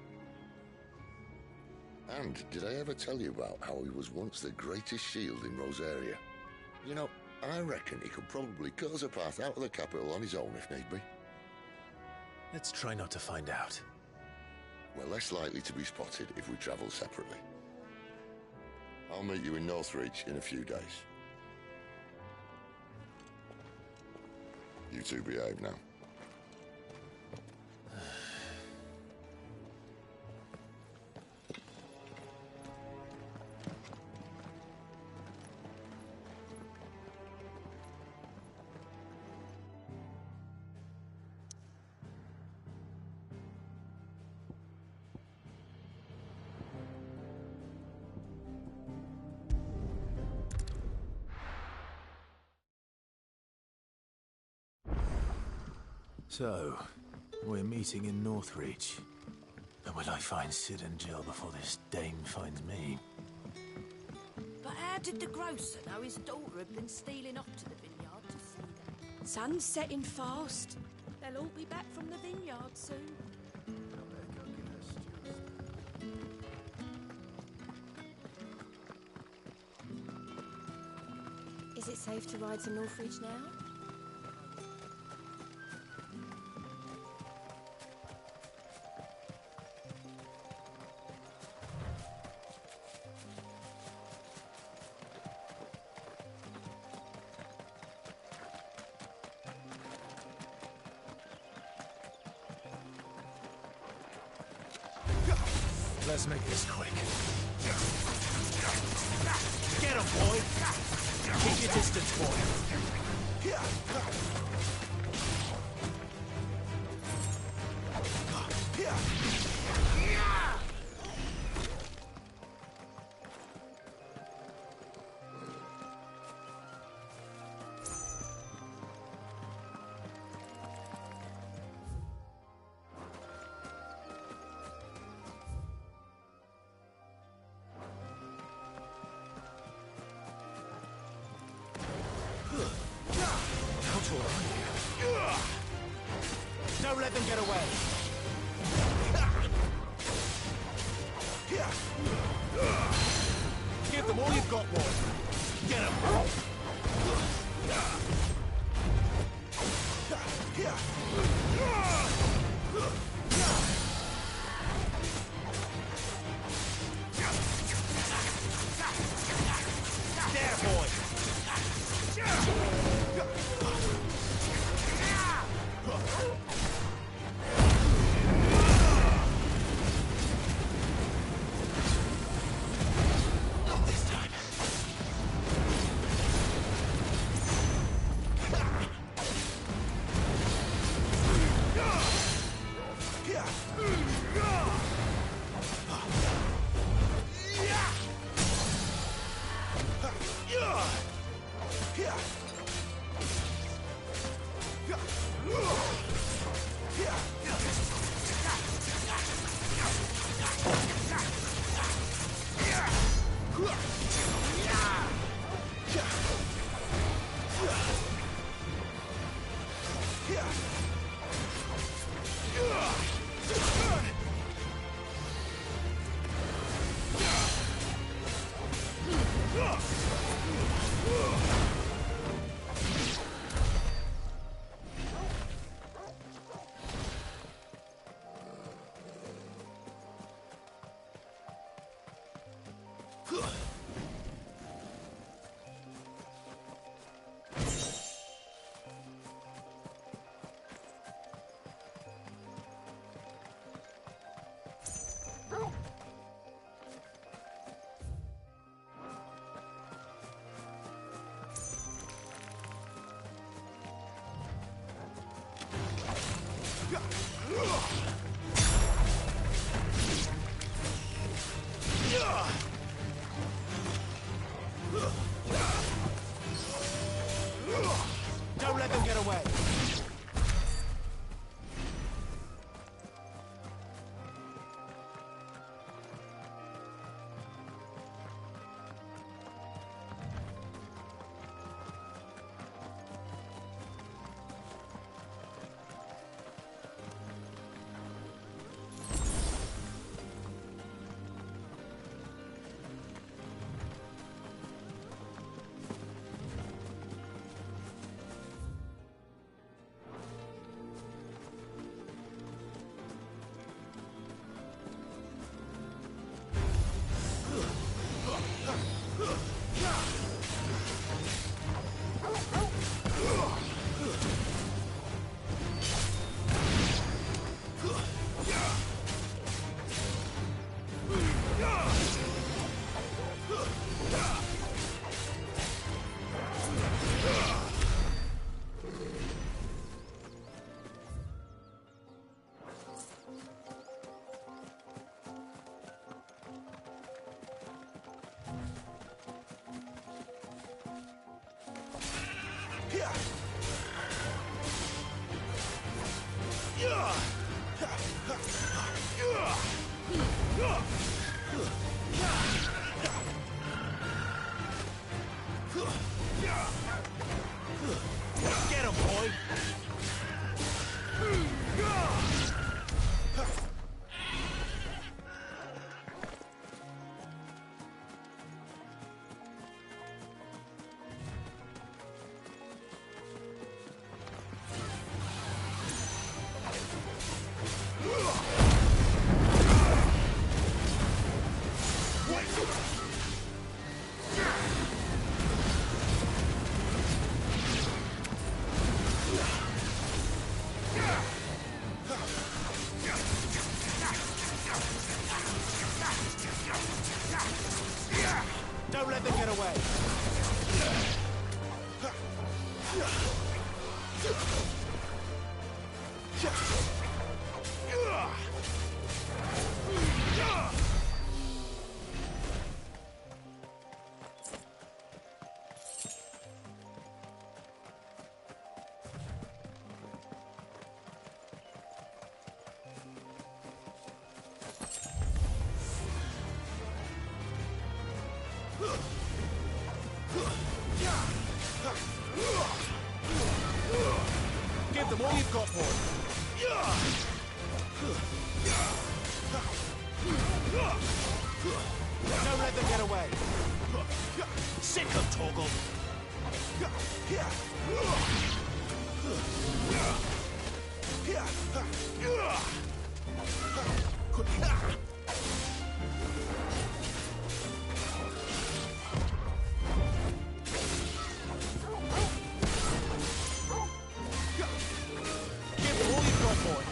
And did I ever tell you about how he was once the greatest shield in Rosaria? You know, I reckon he could probably cut us a path out of the capital on his own if need be. Let's try not to find out. We're less likely to be spotted if we travel separately. I'll meet you in Northreach in a few days. You two behave now. So, we're meeting in Northreach. And will I find Cid and Jill before this dame finds me? But how did the grocer know his daughter had been stealing off to the vineyard to see them? Sun's setting fast. They'll all be back from the vineyard soon. Is it safe to ride to Northreach now? Let's make this quick. Get him, boy! Keep your distance, boy. Don't let them get away. Give them all you've got, boy. Get them. There, boy. Don't let them get away. Get him, boy! Don't let them get away. Give them all you've got, boy. Don't let them get away. Sick of Torgal. Give them all you've got, boy.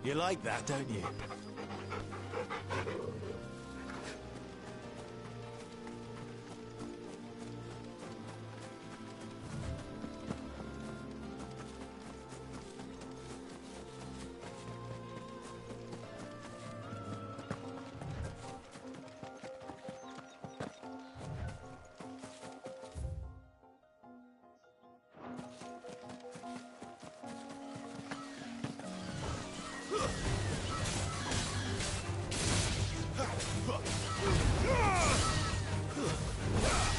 You like that, don't you?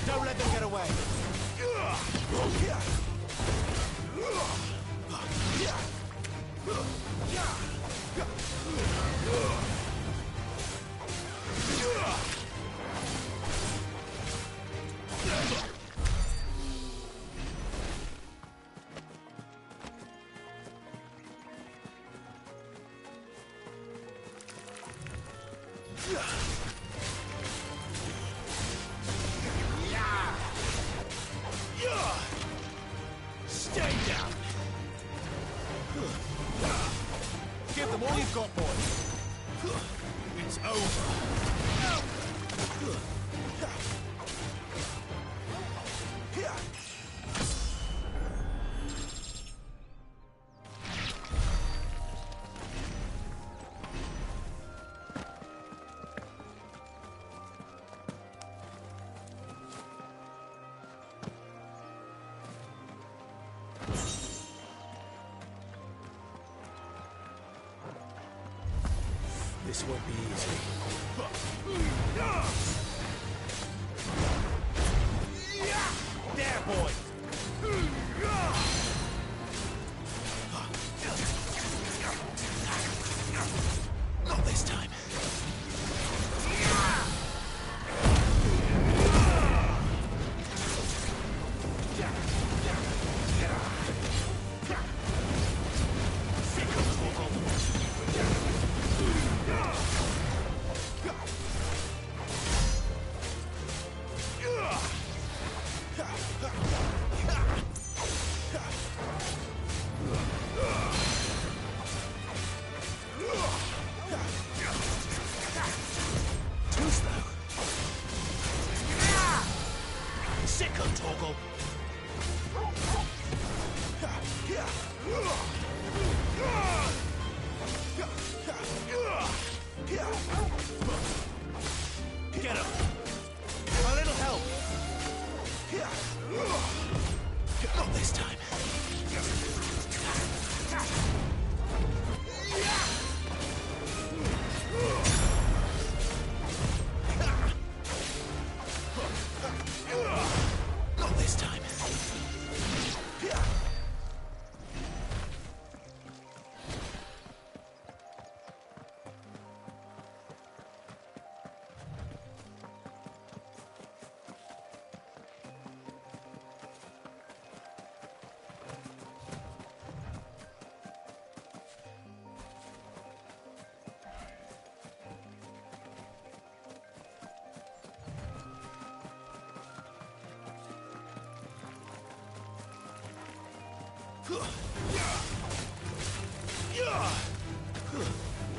Don't let them get away. Stay down. Give them all you've got, boy. It's over. This won't be easy. There, boy! Not this time. Get up! A little help! Not this time. Not this time.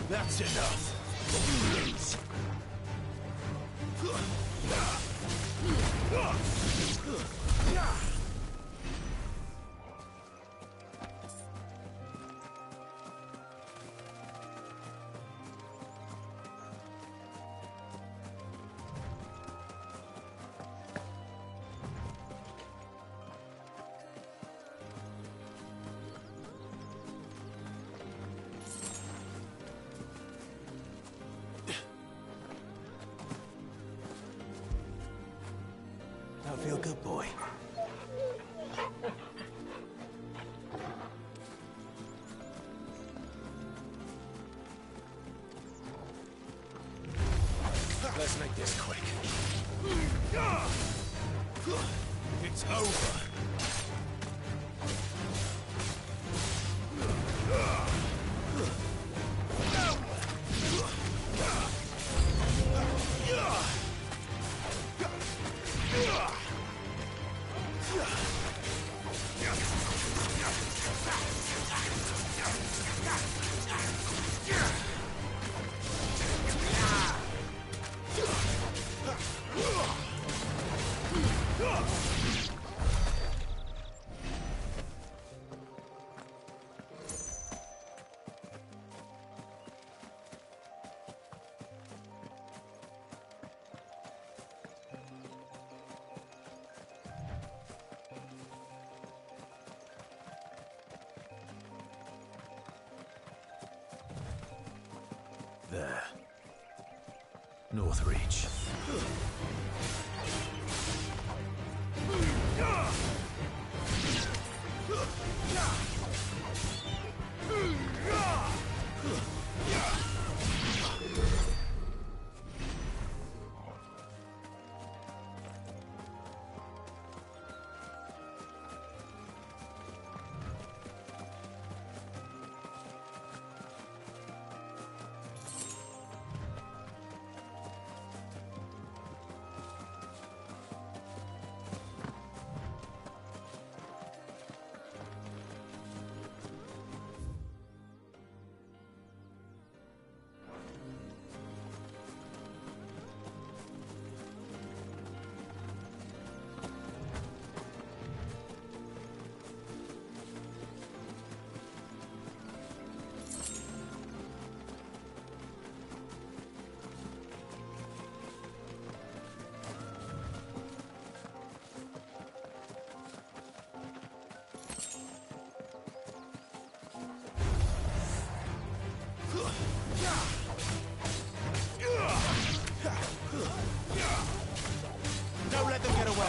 That's enough. Please. That feel good, boy. Let's make this quick. It's over. Northreach. Don't let them get away.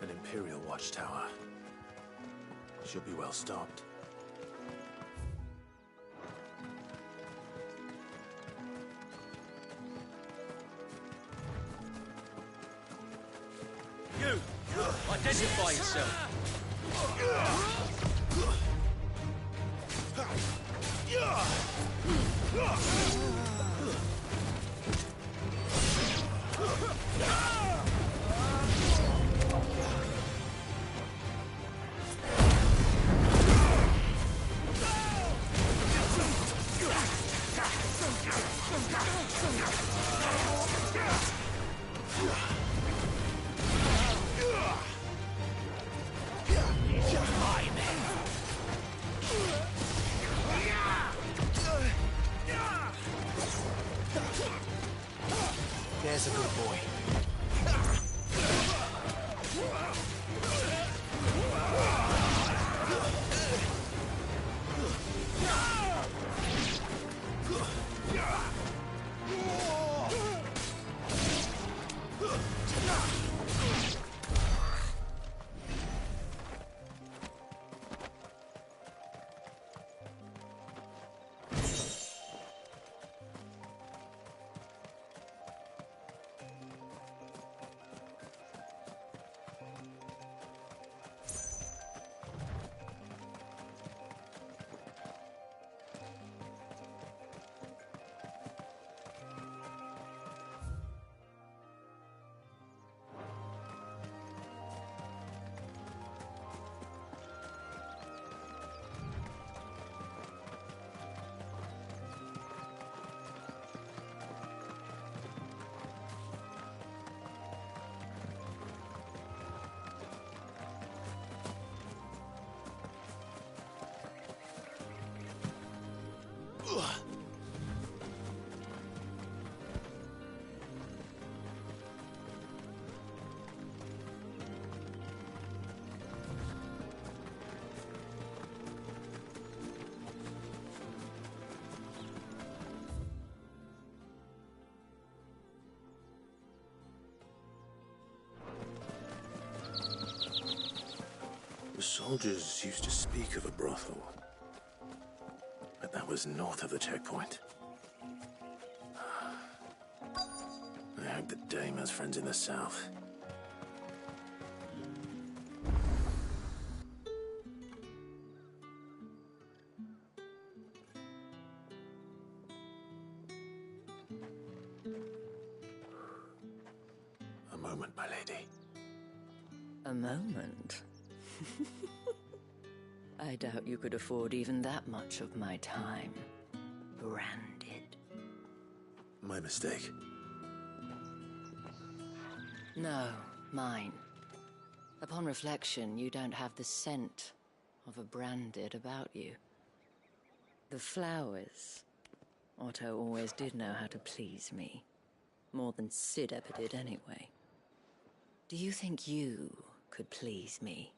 An Imperial watchtower. Should be well stocked. You! Identify yourself! There's a good boy. The soldiers used to speak of a brothel, but that was north of the checkpoint. I hope the dame has friends in the south. A moment? I doubt you could afford even that much of my time. Branded. My mistake. No, mine. Upon reflection, you don't have the scent of a branded about you. The flowers. Otto always did know how to please me. More than Sid ever did anyway. Do you think you could please me,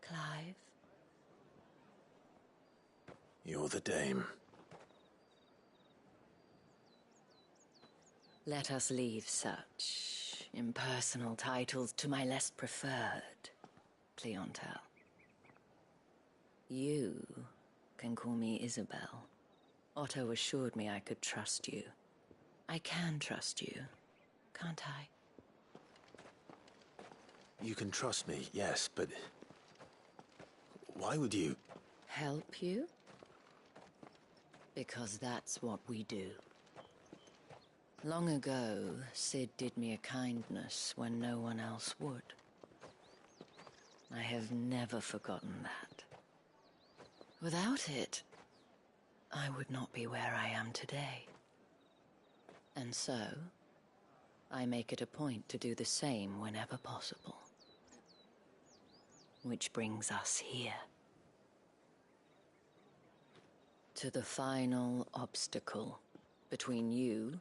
Clive? You're the dame. Let us leave such impersonal titles to my less preferred clientele. You can call me Isabel. Otto assured me I could trust you. I can trust you, can't I? You can trust me, yes, but... why would you... Help you? Because that's what we do. Long ago, Sid did me a kindness when no one else would. I have never forgotten that. Without it, I would not be where I am today. And so, I make it a point to do the same whenever possible. Which brings us here. To the final obstacle between you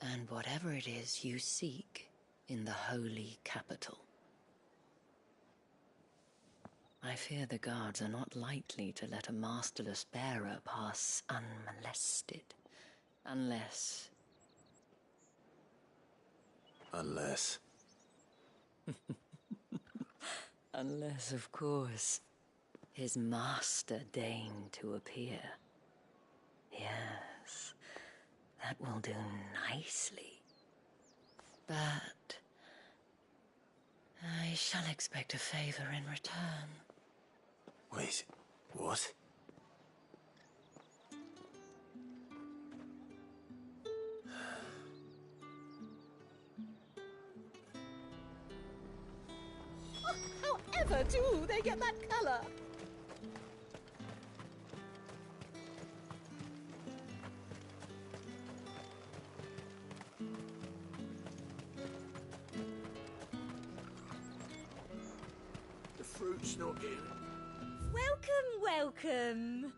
and whatever it is you seek in the holy capital. I fear the guards are not likely to let a masterless bearer pass unmolested. Unless... Unless... Unless, of course, his master deigned to appear. Yes, that will do nicely. But... I shall expect a favor in return. Wait, what? However do they get that color? The fruit's not in. Welcome.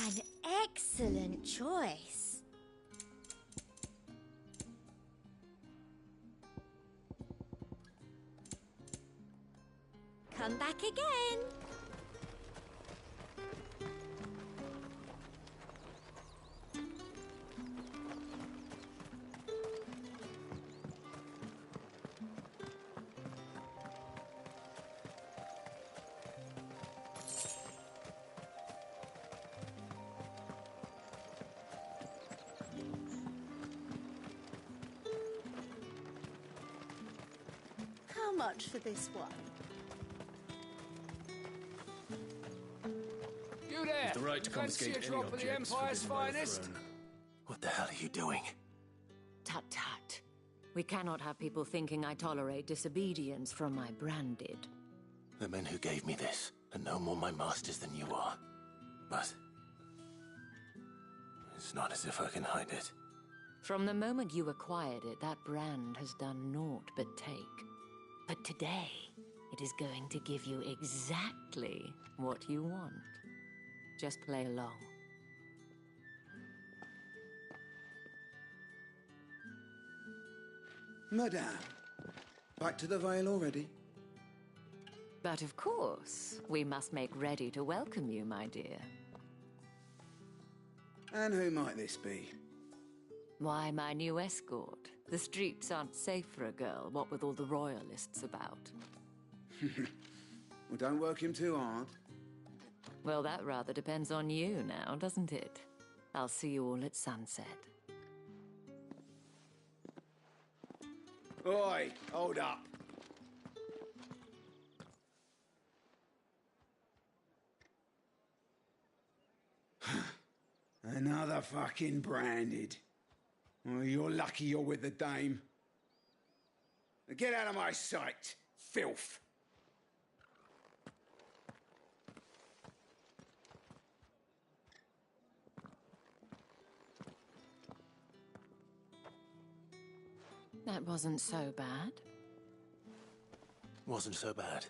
An excellent choice. Come back again. How much for this one? You there! The right to Fancy confiscate a any drop of the objects Empire's forbidden by the finest? throne. What the hell are you doing? Tut tut. We cannot have people thinking I tolerate disobedience from my branded. The men who gave me this are no more my masters than you are. But... it's not as if I can hide it. From the moment you acquired it, that brand has done naught but take. But today, it is going to give you exactly what you want. Just play along. Madame, back to the Vale already? But of course, we must make ready to welcome you, my dear. And who might this be? Why, my new escort, The streets aren't safe for a girl, what with all the royalists about. Well, don't work him too hard. Well, that rather depends on you now, doesn't it? I'll see you all at sunset. Oi, hold up. Another fucking branded. Oh, you're lucky you're with the dame. Get out of my sight, filth. That wasn't so bad. Wasn't so bad.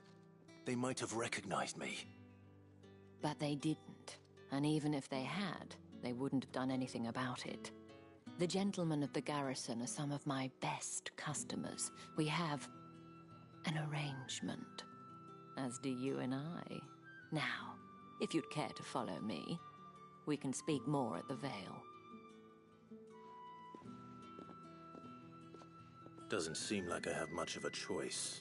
They might have recognized me. But they didn't. And even if they had, they wouldn't have done anything about it. The gentlemen of the garrison are some of my best customers. We have an arrangement, as do you and I. Now, if you'd care to follow me, we can speak more at the Vale. Doesn't seem like I have much of a choice.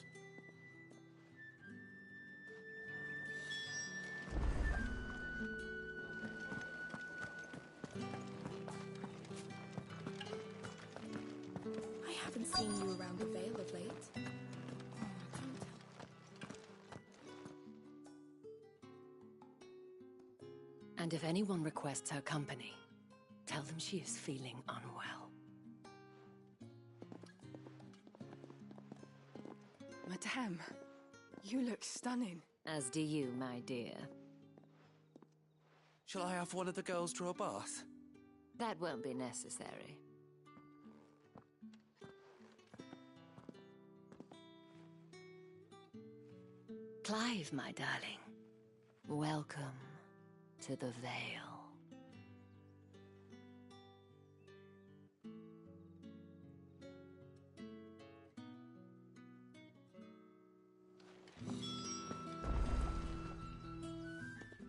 I haven't seen you around the Vale of late. And if anyone requests her company, tell them she is feeling unwell. Madame, you look stunning. As do you, my dear. Shall I have one of the girls draw a bath? That won't be necessary. Clive, my darling. Welcome to the Vale.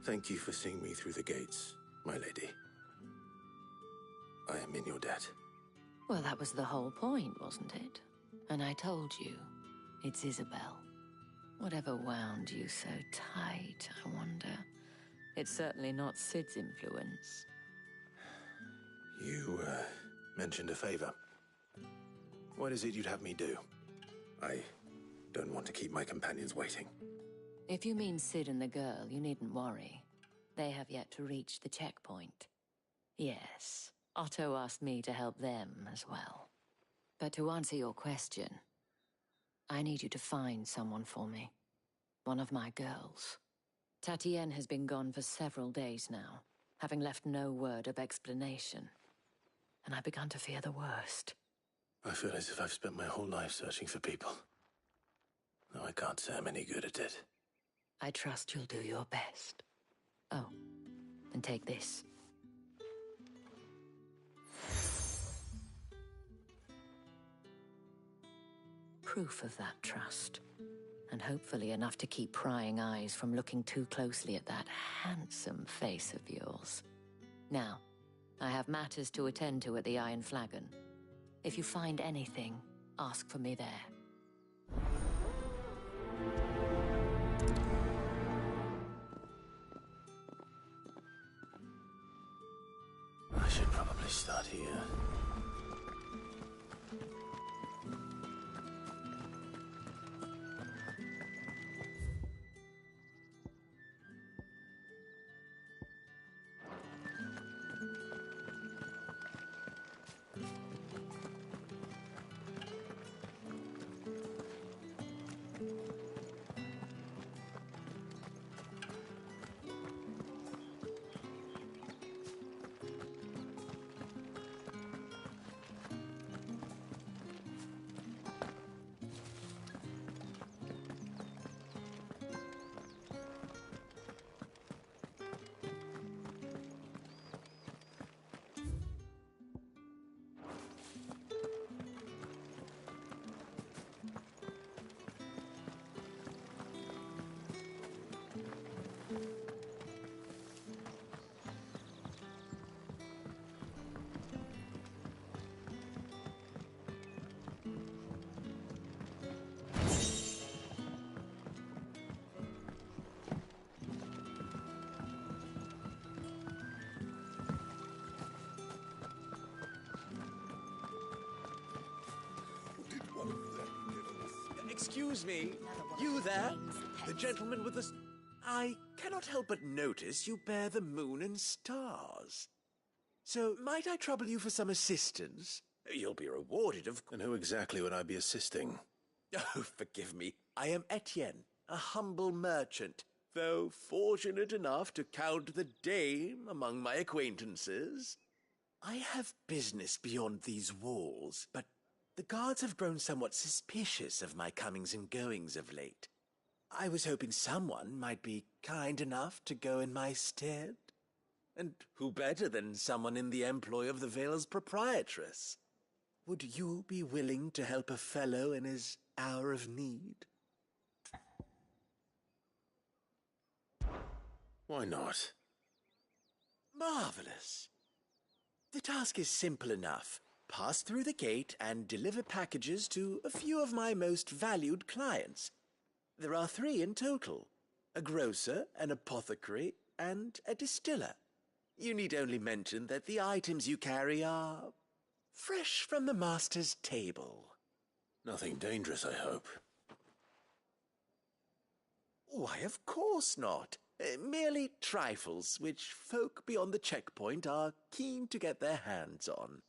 Thank you for seeing me through the gates, my lady. I am in your debt. Well, that was the whole point, wasn't it? And I told you, it's Isabel. Whatever wound you so tight, I wonder. It's certainly not Sid's influence. You, mentioned a favor. What is it you'd have me do? I don't want to keep my companions waiting. If you mean Sid and the girl, you needn't worry. They have yet to reach the checkpoint. Yes, Otto asked me to help them as well. But to answer your question, I need you to find someone for me. One of my girls. Tatienne has been gone for several days now, having left no word of explanation. And I've begun to fear the worst. I feel as if I've spent my whole life searching for people. No, I can't say I'm any good at it. I trust you'll do your best. Oh, and take this. Proof of that trust. And hopefully enough to keep prying eyes from looking too closely at that handsome face of yours. Now, I have matters to attend to at the Iron Flagon. If you find anything, ask for me there. I should probably start here. Excuse me, you there? The gentleman with the... I cannot help but notice you bear the moon and stars. So, might I trouble you for some assistance? You'll be rewarded, of course. And who exactly would I be assisting? Oh, forgive me. I am Etienne, a humble merchant, though fortunate enough to count the dame among my acquaintances. I have business beyond these walls, but the guards have grown somewhat suspicious of my comings and goings of late. I was hoping someone might be kind enough to go in my stead. And who better than someone in the employ of the Vale's proprietress? Would you be willing to help a fellow in his hour of need? Why not? Marvelous. The task is simple enough. Pass through the gate and deliver packages to a few of my most valued clients. There are 3 in total: a grocer, an apothecary, and a distiller. You need only mention that the items you carry are fresh from the master's table. Nothing dangerous, I hope. Why, of course not. Merely trifles which folk beyond the checkpoint are keen to get their hands on.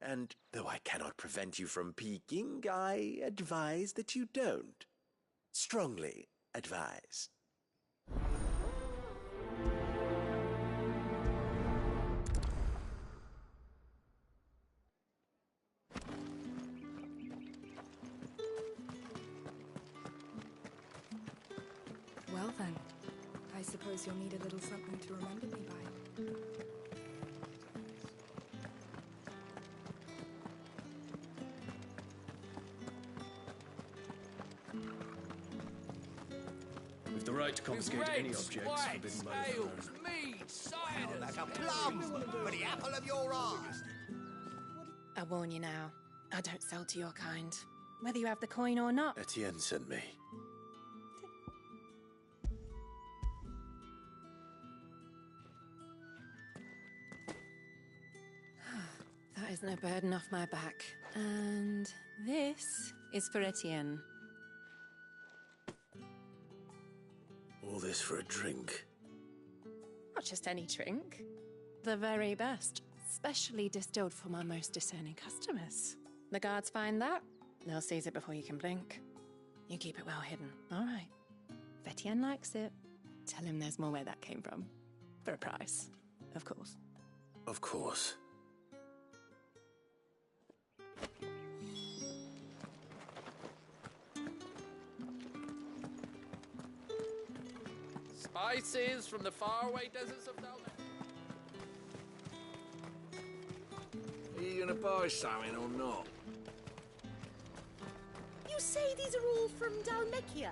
And though I cannot prevent you from peeking, I advise that you don't. Strongly advise. Well then, I suppose you'll need a little something to remember me by. With the right to confiscate any objects forbidden by the throne. mead, cider, like a plum for the apple of your eye. I warn you now, I don't sell to your kind. Whether you have the coin or not. Etienne sent me. That is no burden off my back. And this is for Etienne. All this for a drink. Not just any drink. The very best. Specially distilled for my most discerning customers. The guards find that, they'll seize it before you can blink. You keep it well hidden, all right? If Etienne likes it, tell him there's more where that came from. For a price, of course. Of course. Spices from the faraway deserts of Dalmet. Are you gonna buy something or not? You say these are all from Dalmekia?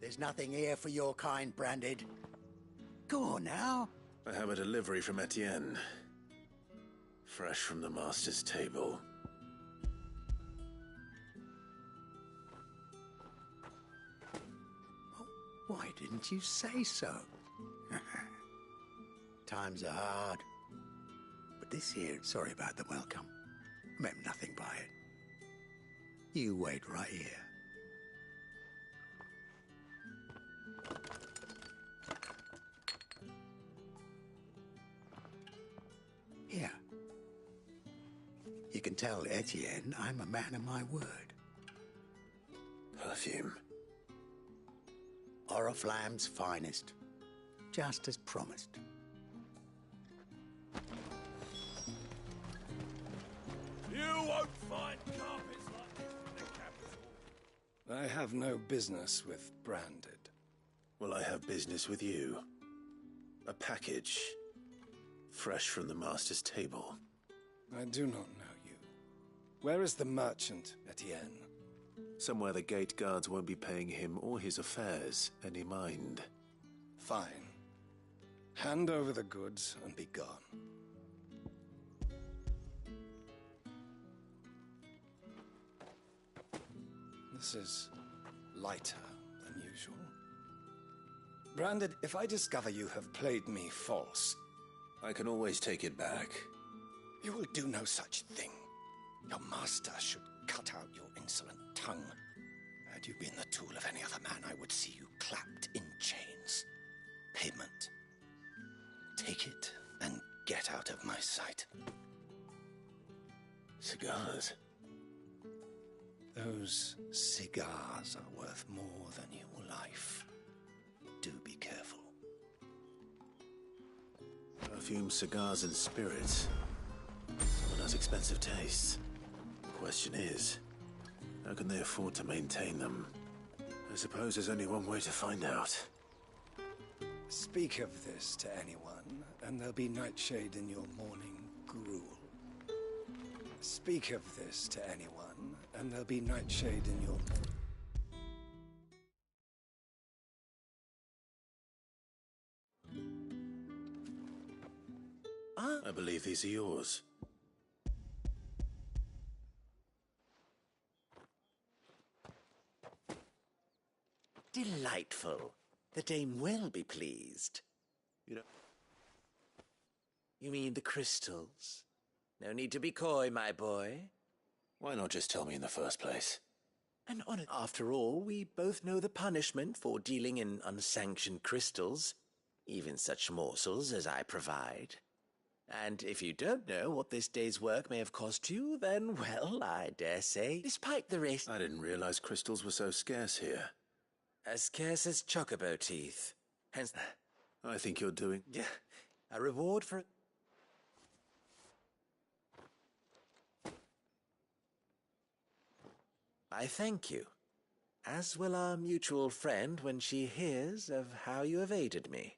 There's nothing here for your kind, Branded. Go on now. I have a delivery from Etienne. Fresh from the master's table. Why didn't you say so? Times are hard. But this here, sorry about the welcome. I meant nothing by it. You wait right here. Here. You can tell Etienne I'm a man of my word. Perfume. Oriflamme's finest. Just as promised. You won't find carpets like this in the capital. I have no business with Branded. Well, I have business with you. A package. Fresh from the master's table. I do not know you. Where is the merchant, Etienne? Somewhere the gate guards won't be paying him or his affairs any mind. Fine. Hand over the goods and be gone. This is lighter than usual. Branded, if I discover you have played me false... I can always take it back. You will do no such thing. Your master should cut out your insolent tongue. Had you been the tool of any other man, I would see you clapped in chains. Payment. Take it and get out of my sight. Cigars? Those cigars are worth more than your life. Do be careful. Perfume, cigars, and spirits. Someone has expensive tastes. The question is, how can they afford to maintain them? I suppose there's only one way to find out. Speak of this to anyone, and there'll be nightshade in your morning gruel. Speak of this to anyone, and there'll be nightshade in your I believe these are yours. Delightful. The dame will be pleased. You mean the crystals? No need to be coy, my boy. Why not just tell me in the first place? And after all, we both know the punishment for dealing in unsanctioned crystals, even such morsels as I provide. And if you don't know what this day's work may have cost you, then, well, I dare say, despite the risk... I didn't realize crystals were so scarce here. As scarce as chocobo teeth. Hence... I think you're doing... Yeah, a reward for... I thank you, as will our mutual friend when she hears of how you have aided me.